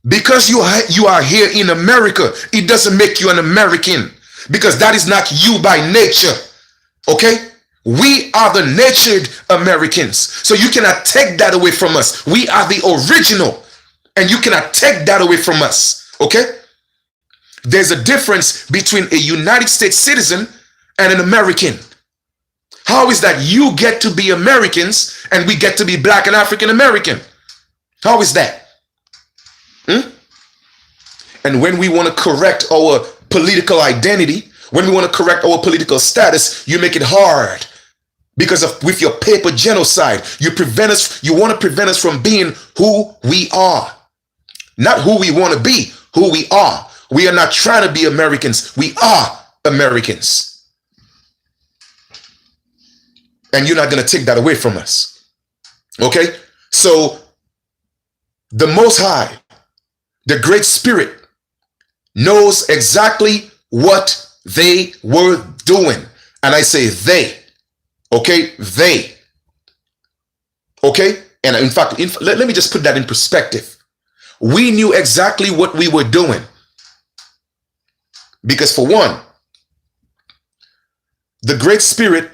because you are here in America, it doesn't make you an American, because that is not you by nature. Okay. We are the natured Americans. So you cannot take that away from us. We are the original, and you cannot take that away from us. Okay. There's a difference between a United States citizen and an American. How is that you get to be Americans and we get to be Black and African American? How is that? And when we want to correct our political identity, when we want to correct our political status, you make it hard because with your paper genocide, you want to prevent us from being who we are. Not who we want to be, who we are. We are not trying to be Americans. We are Americans. And you're not going to take that away from us. Okay? So, the Most High, the Great Spirit, knows exactly what they were doing. And I say they. Okay? They. Okay? And in fact, let me just put that in perspective. We knew exactly what we were doing. Because for one, the Great Spirit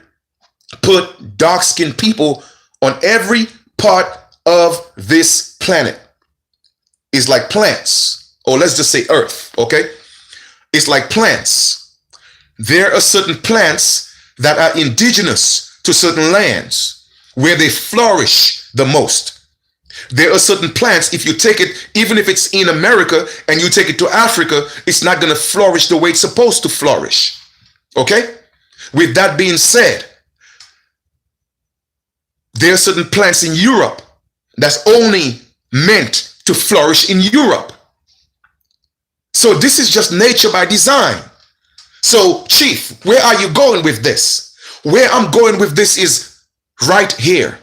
put dark-skinned people on every part of this planet. It's like plants, or let's just say earth, okay? It's like plants. There are certain plants that are indigenous to certain lands where they flourish the most. There are certain plants, if you take it, even if it's in America and you take it to Africa, it's not going to flourish the way it's supposed to flourish. Okay? With that being said, there are certain plants in Europe that's only meant to flourish in Europe. So this is just nature by design. So, Chief, where are you going with this? Where I'm going with this is right here.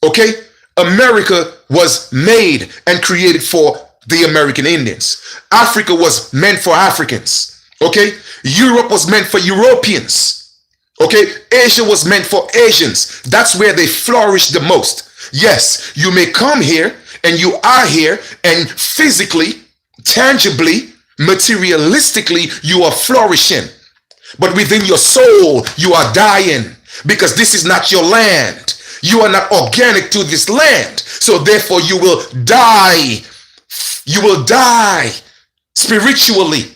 Okay? America was made and created for the American Indians. Africa was meant for Africans. Okay? Europe was meant for Europeans. Okay? Asia was meant for Asians. That's where they flourish the most. Yes, you may come here and you are here and physically, tangibly, materialistically, you are flourishing. But within your soul, you are dying because this is not your land. You are not organic to this land. So therefore you will die. You will die spiritually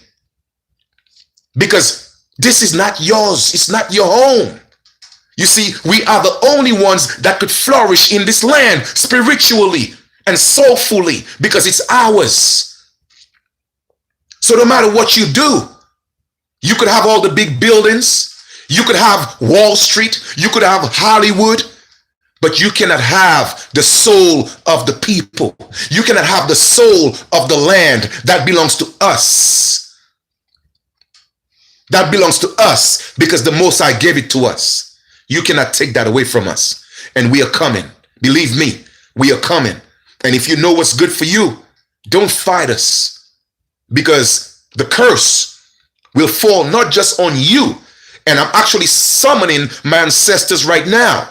because this is not yours. It's not your home. You see, we are the only ones that could flourish in this land spiritually and soulfully because it's ours. So no matter what you do, you could have all the big buildings. You could have Wall Street. You could have Hollywood. But you cannot have the soul of the people. You cannot have the soul of the land that belongs to us. That belongs to us because the Most High gave it to us. You cannot take that away from us. And we are coming. Believe me, we are coming. And if you know what's good for you, don't fight us because the curse will fall not just on you. And I'm actually summoning my ancestors right now.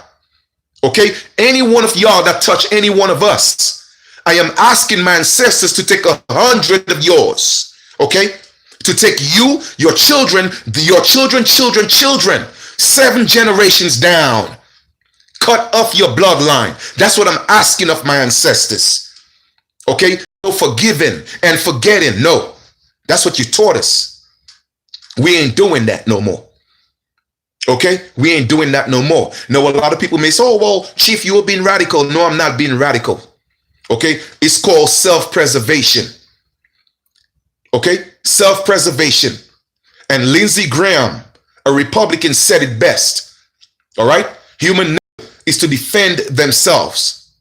Okay, any one of y'all that touch any one of us, I am asking my ancestors to take 100 of yours. Okay, to take you, your children, children, 7 generations down. Cut off your bloodline. That's what I'm asking of my ancestors. Okay, no forgiving and forgetting. No, that's what you taught us. We ain't doing that no more. Okay, we ain't doing that no more. Now, a lot of people may say, oh, well, Chief, you were being radical. No, I'm not being radical. Okay, it's called self-preservation. Okay, self-preservation. And Lindsey Graham, a Republican, said it best. All right, human nature is to defend themselves.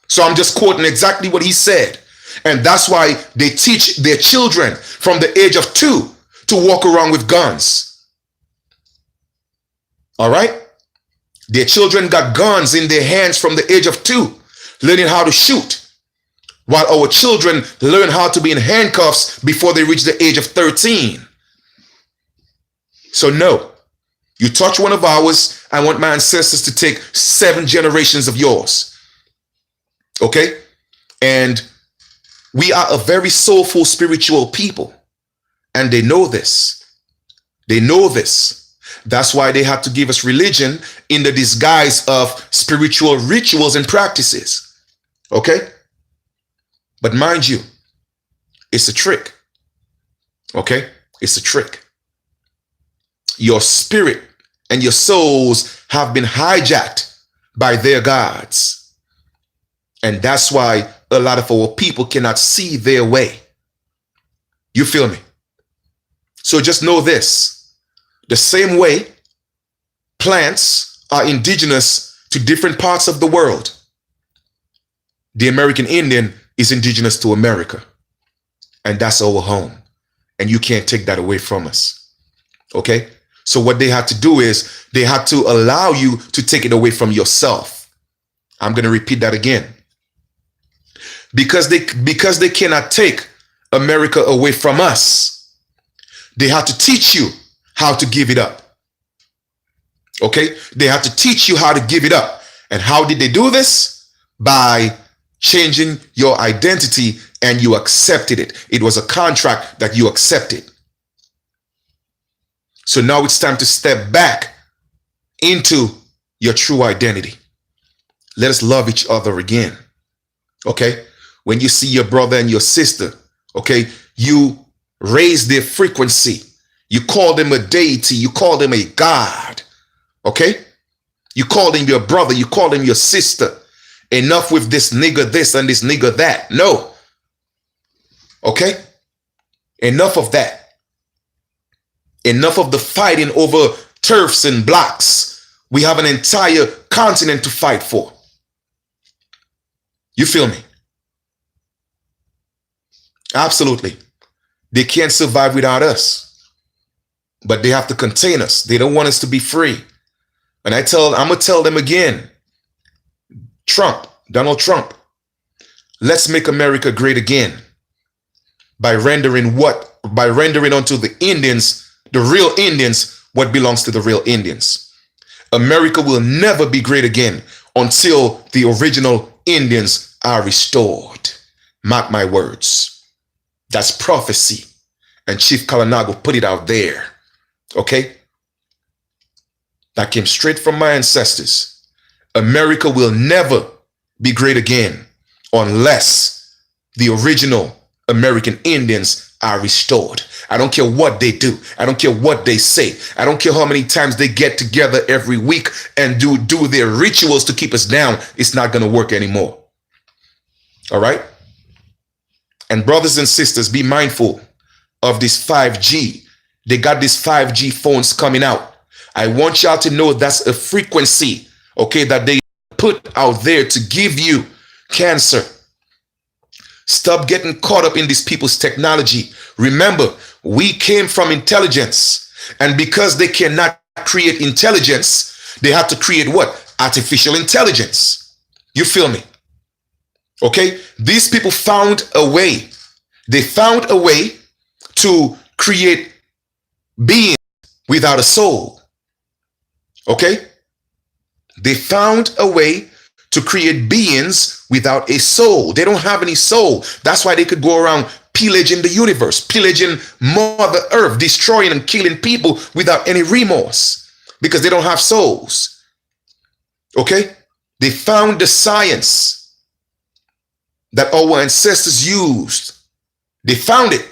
So I'm just quoting exactly what he said. And that's why they teach their children from the age of 2 to walk around with guns. All right? Their children got guns in their hands from the age of 2, learning how to shoot. While our children learn how to be in handcuffs before they reach the age of 13. So no, you touch one of ours, I want my ancestors to take 7 generations of yours. Okay? And we are a very soulful, spiritual people. And they know this. They know this. That's why they had to give us religion in the disguise of spiritual rituals and practices. Okay? But mind you, it's a trick. Okay? It's a trick. Your spirit and your souls have been hijacked by their gods. And that's why a lot of our people cannot see their way. You feel me? So just know this. The same way plants are indigenous to different parts of the world, the American Indian is indigenous to America. And that's our home. and you can't take that away from us. Okay? So what they had to do is they had to allow you to take it away from yourself. I'm going to repeat that again. Because they cannot take America away from us, they had to teach you how to give it up. Okay? They had to teach you how to give it up. And how did they do this? By changing your identity, and you accepted it. It was a contract that you accepted. So now it's time to step back into your true identity. Let us love each other again. Okay? When you see your brother and your sister, okay, you raise their frequency. You call them a deity. You call them a god. Okay? You call them your brother. You call them your sister. Enough with this nigga this and this nigga that. No. Okay? Enough of that. Enough of the fighting over turfs and blocks. We have an entire continent to fight for. You feel me? Absolutely. They can't survive without us. But they have to contain us. They don't want us to be free. And I'm going to tell them again. Donald Trump, let's make America great again by rendering unto the Indians, the real Indians, what belongs to the real Indians. America will never be great again until the original Indians are restored. Mark my words. That's prophecy. And Chief Kalanago put it out there. Okay? That came straight from my ancestors. America will never be great again unless the original American Indians are restored. I don't care what they do. I don't care what they say. I don't care how many times they get together every week and do their rituals to keep us down. It's not going to work anymore. All right? And brothers and sisters, be mindful of this 5G. They got these 5G phones coming out. I want y'all to know that's a frequency, okay, that they put out there to give you cancer. Stop getting caught up in these people's technology. Remember, we came from intelligence. And because they cannot create intelligence, they have to create what? Artificial intelligence. You feel me? Okay? These people found a way. They found a way to create beings without a soul. Okay? They found a way to create beings without a soul. They don't have any soul. That's why they could go around pillaging the universe, pillaging Mother Earth, destroying and killing people without any remorse, because they don't have souls. Okay? They found the science that our ancestors used. They found it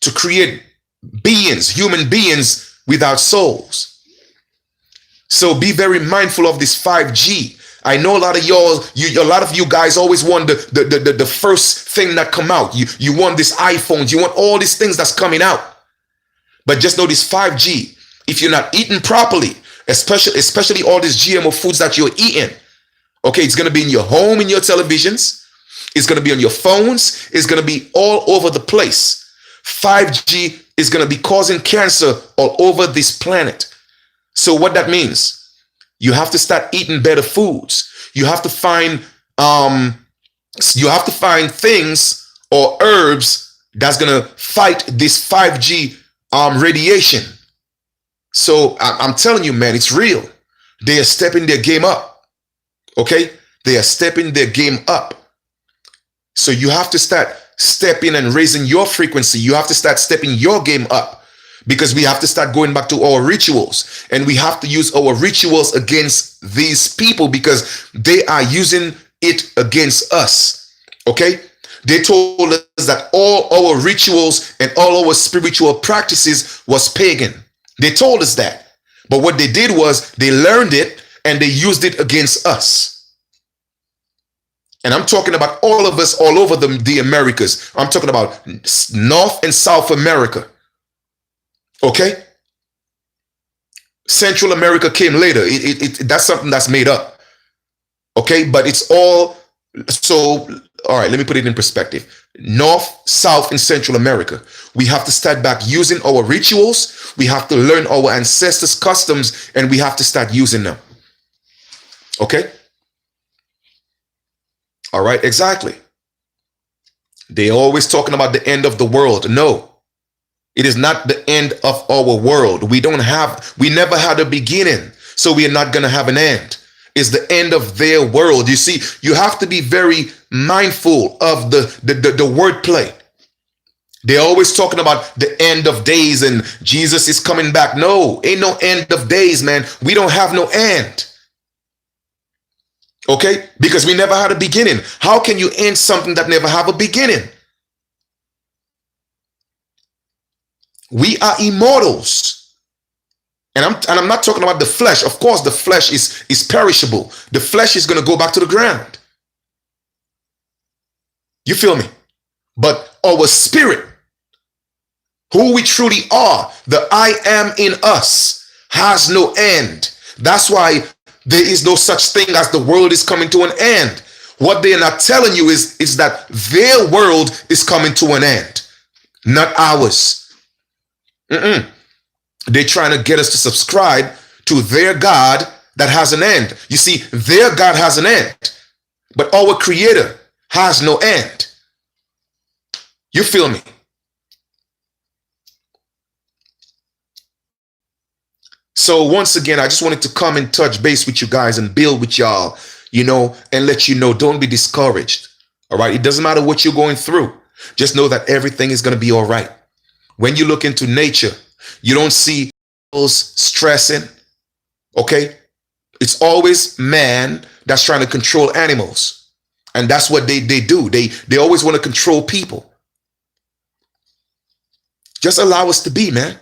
to create beings, human beings without souls. So be very mindful of this 5G. I know a lot of a lot of you guys always want the first thing that come out. You want this iPhones, you want all these things that's coming out. But just know this 5G, if you're not eating properly, especially all these GMO foods that you're eating, okay, it's going to be in your home, in your televisions. It's going to be on your phones. It's going to be all over the place. 5G is going to be causing cancer all over this planet. So what that means, you have to start eating better foods. You have to find things or herbs that's gonna fight this 5G radiation. So I'm telling you, man, it's real. They are stepping their game up. Okay, they are stepping their game up. So you have to start stepping and raising your frequency. You have to start stepping your game up. Because we have to start going back to our rituals, and we have to use our rituals against these people because they are using it against us. Okay? They told us that all our rituals and all our spiritual practices was pagan. They told us that. But what they did was they learned it and they used it against us. And I'm talking about all of us all over the Americas. I'm talking about North and South America. Okay? Central America came later. That's something that's made up. Okay? But it's all, so, all right, let me put it in perspective. North, South, and Central America. We have to start back using our rituals. We have to learn our ancestors' customs, and we have to start using them. Okay? All right, exactly. They're always talking about the end of the world. No, it is not the end of our world. We never had a beginning, so we are not going to have an end. It's the end of their world. You see, you have to be very mindful of the wordplay. They're always talking about the end of days and Jesus is coming back. No, ain't no end of days, man. We don't have no end. Okay? Because we never had a beginning. How can you end something that never have a beginning? We are immortals. And I'm not talking about the flesh. Of course, the flesh is perishable. The flesh is going to go back to the ground. You feel me? But our spirit, who we truly are, the I am in us, has no end. That's why there is no such thing as the world is coming to an end. What they are not telling you is that their world is coming to an end, not ours. They're trying to get us to subscribe to their God that has an end. You see, their God has an end, but our Creator has no end. You feel me? So once again, I just wanted to come and touch base with you guys and build with y'all, and let you know, don't be discouraged. All right. It doesn't matter what you're going through. Just know that everything is going to be all right. When you look into nature, you don't see animals stressing. Okay. It's always man that's trying to control animals. And that's what they do. They always want to control people. Just allow us to be, man.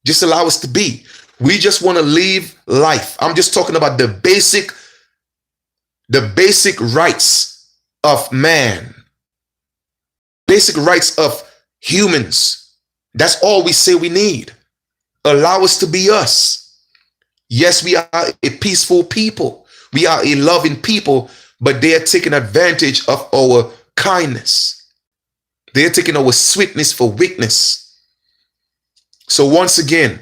Just allow us to be. We just want to live life. I'm just talking about the basic rights of man. Basic rights of humans. That's all we say we need. Allow us to be us. Yes, we are a peaceful people. We are a loving people, but they are taking advantage of our kindness. They're taking our sweetness for weakness. So once again,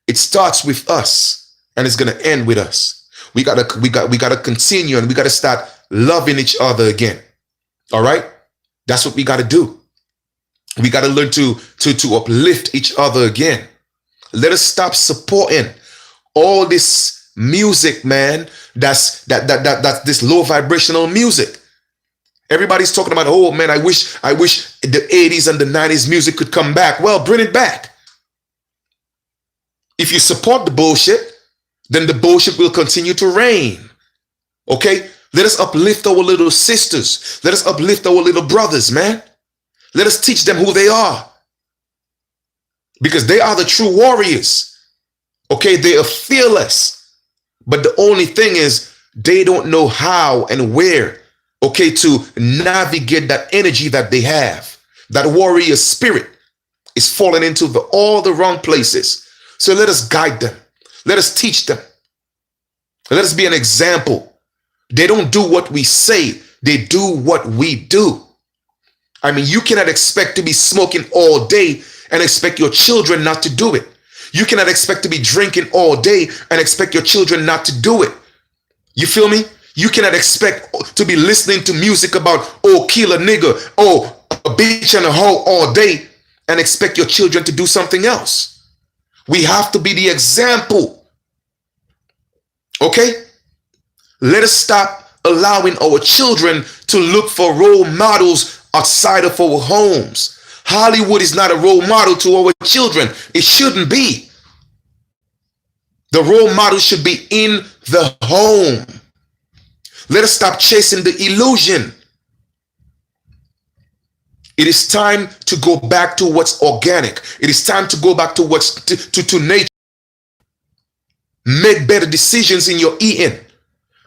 it starts with us and it's going to end with us. We gotta continue, and we gotta start loving each other again. All right. That's what we gotta do. We gotta learn to uplift each other again. Let us stop supporting all this music, man. That's this low vibrational music. Everybody's talking about, oh man, I wish the 80s and the 90s music could come back. Well, bring it back. If you support the bullshit, then the bullshit will continue to reign. Okay? Let us uplift our little sisters. Let us uplift our little brothers, man. Let us teach them who they are. Because they are the true warriors. Okay? They are fearless. But the only thing is, they don't know how and where, okay, to navigate that energy that they have. That warrior spirit is falling into all the wrong places. So let us guide them. Let us teach them. Let us be an example. They don't do what we say. They do what we do. I mean, you cannot expect to be smoking all day and expect your children not to do it. You cannot expect to be drinking all day and expect your children not to do it. You feel me? You cannot expect to be listening to music about, oh, kill a nigga, oh, a bitch and a hoe all day and expect your children to do something else. We have to be the example. Okay? Let us stop allowing our children to look for role models outside of our homes. Hollywood is not a role model to our children. It shouldn't be. The role model should be in the home. Let us stop chasing the illusion. It is time to go back to what's organic. It is time to go back to what's to nature. Make better decisions in your eating.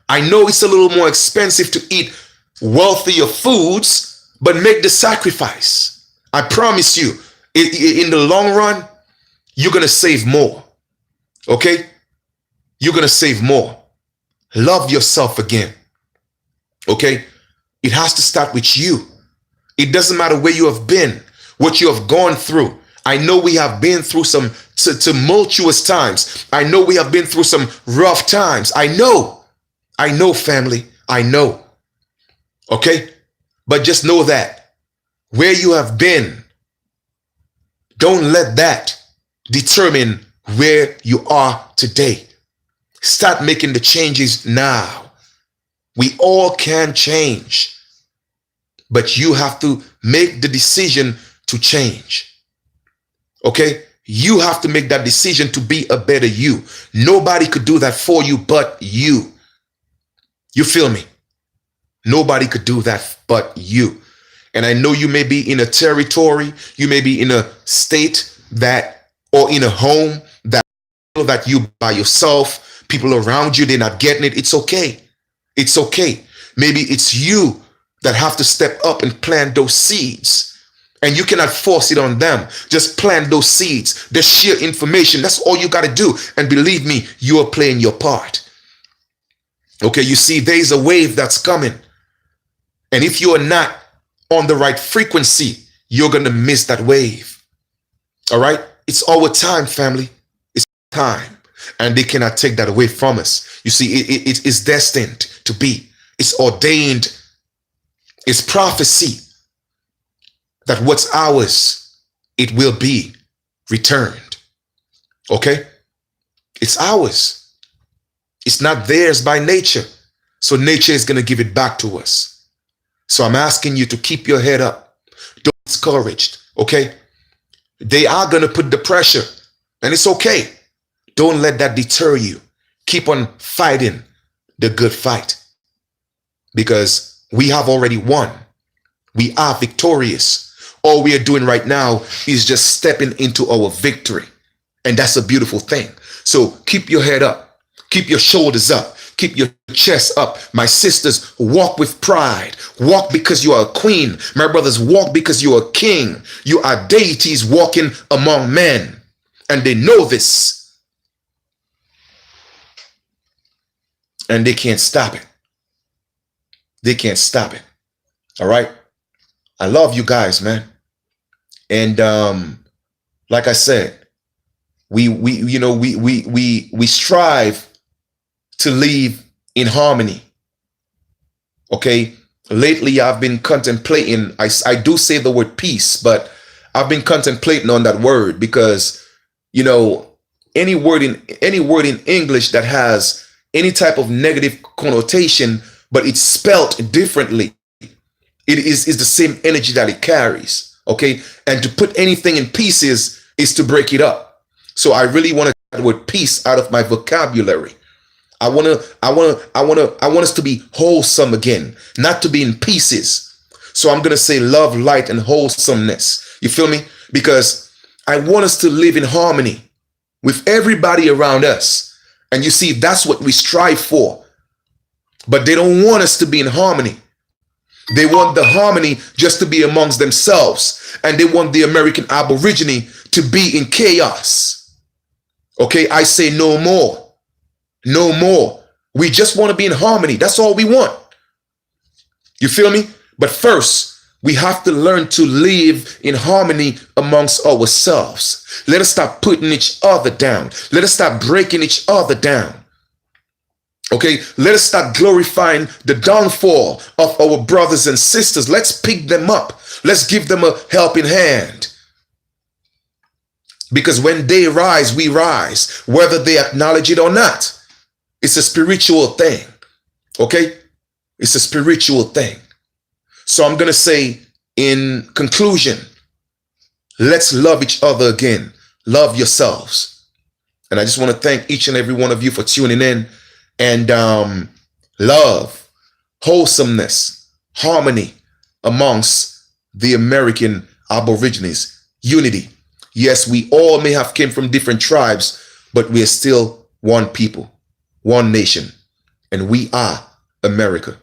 I know it's a little more expensive to eat wealthier foods, but make the sacrifice. I promise you, in the long run, you're going to save more. Okay? You're going to save more. Love yourself again. Okay? It has to start with you. It doesn't matter where you have been, what you have gone through. I know we have been through some tumultuous times. I know we have been through some rough times. I know, family. I know. Okay? But just know that where you have been, don't let that determine where you are today. Start making the changes now. We all can change, but you have to make the decision to change. Okay? You have to make that decision to be a better you. Nobody could do that for you but you. You feel me? Nobody could do that but you. And I know you may be in a territory, you may be in a state that, or in a home that you by yourself, people around you, they're not getting it. It's okay. It's okay. Maybe it's you that have to step up and plant those seeds. And you cannot force it on them. Just plant those seeds. The sheer information. That's all you got to do. And believe me, you are playing your part. Okay, you see, there's a wave that's coming. And if you are not on the right frequency, you're going to miss that wave. All right? It's our time, family. It's time. And they cannot take that away from us. You see, it is destined to be. It's ordained. It's prophecy that what's ours, it will be returned. Okay? It's ours. It's not theirs by nature. So nature is going to give it back to us. So I'm asking you to keep your head up. Don't be discouraged. Okay? They are going to put the pressure, and it's okay. Don't let that deter you. Keep on fighting the good fight, because we have already won. We are victorious. All we are doing right now is just stepping into our victory. And that's a beautiful thing. So keep your head up. Keep your shoulders up. Keep your chest up. My sisters, walk with pride. Walk because you are a queen. My brothers, walk because you are a king. You are deities walking among men. And they know this. And they can't stop it. They can't stop it. All right? I love you guys, man. And like I said, we strive to live in harmony. Okay? Lately I've been contemplating, I do say the word peace, but I've been contemplating on that word, because any word in English that has any type of negative connotation, but it's spelt differently, it is the same energy that it carries. Okay, and to put anything in pieces is to break it up. So I really want to get the word peace out of my vocabulary. I want us to be wholesome again, not to be in pieces. So I'm gonna say love, light, and wholesomeness. You feel me? Because I want us to live in harmony with everybody around us. And you see, that's what we strive for. But they don't want us to be in harmony. They want the harmony just to be amongst themselves. And they want the American Aborigine to be in chaos. Okay, I say no more. No more. We just want to be in harmony. That's all we want. You feel me? But first, we have to learn to live in harmony amongst ourselves. Let us stop putting each other down. Let us stop breaking each other down. Okay, let us start glorifying the downfall of our brothers and sisters. Let's pick them up. Let's give them a helping hand. Because when they rise, we rise, whether they acknowledge it or not. It's a spiritual thing. Okay, it's a spiritual thing. So I'm going to say in conclusion, let's love each other again. Love yourselves. And I just want to thank each and every one of you for tuning in. And love, wholesomeness, harmony amongst the American Aborigines, unity. Yes, we all may have came from different tribes, but we are still one people, one nation, and we are America.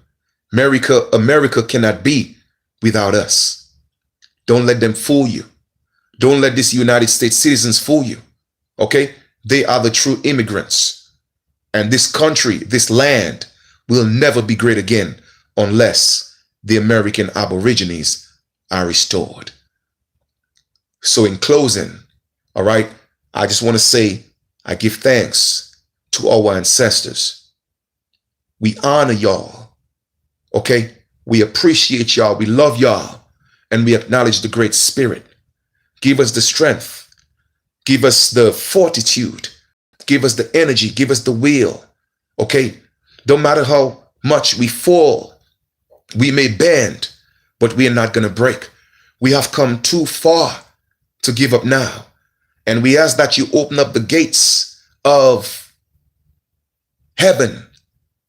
America cannot be without us. Don't let them fool you. Don't let these United States citizens fool you. Okay? They are the true immigrants. And this country, this land, will never be great again unless the American Aborigines are restored. So in closing, all right, I just want to say I give thanks to our ancestors. We honor y'all, okay? We appreciate y'all. We love y'all. And we acknowledge the Great Spirit. Give us the strength. Give us the fortitude. Give us the energy. Give us the will, okay? Don't matter how much we fall, we may bend, but we are not going to break. We have come too far to give up now. And we ask that you open up the gates of heaven,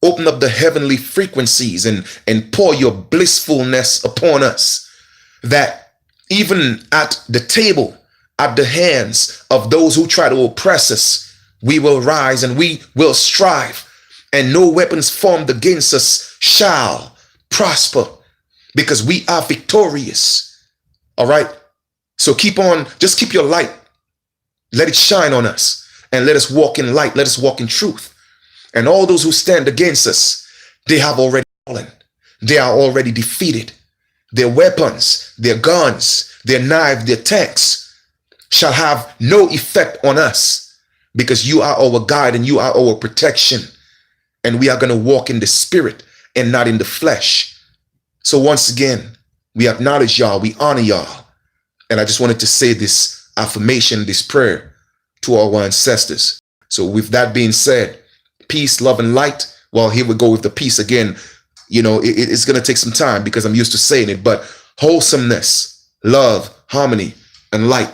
open up the heavenly frequencies and pour your blissfulness upon us, that even at the table, at the hands of those who try to oppress us, we will rise and we will strive, and no weapons formed against us shall prosper, because we are victorious. All right? So keep on, just keep your light. Let it shine on us, and let us walk in light. Let us walk in truth. And all those who stand against us, they have already fallen. They are already defeated. Their weapons, their guns, their knives, their tanks shall have no effect on us, because you are our guide and you are our protection. And we are going to walk in the spirit and not in the flesh. So once again, we acknowledge y'all. We honor y'all. And I just wanted to say this affirmation, this prayer to our ancestors. So with that being said, peace, love, and light. Well, here we go with the peace again. You know, it's going to take some time because I'm used to saying it, but wholesomeness, love, harmony, and light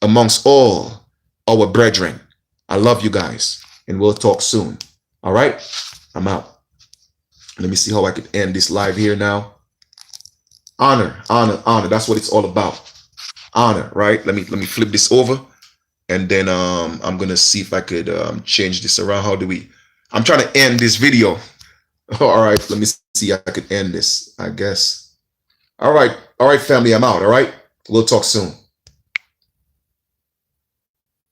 amongst all our brethren. I love you guys, and we'll talk soon. All right? I'm out. Let me see how I could end this live here now. Honor, honor, honor. That's what it's all about. Honor, right? Let me flip this over, and then I'm gonna see if I could change this around. How do we? I'm trying to end this video. All right, let me see if I could end this, I guess. All right, family, I'm out. All right, we'll talk soon.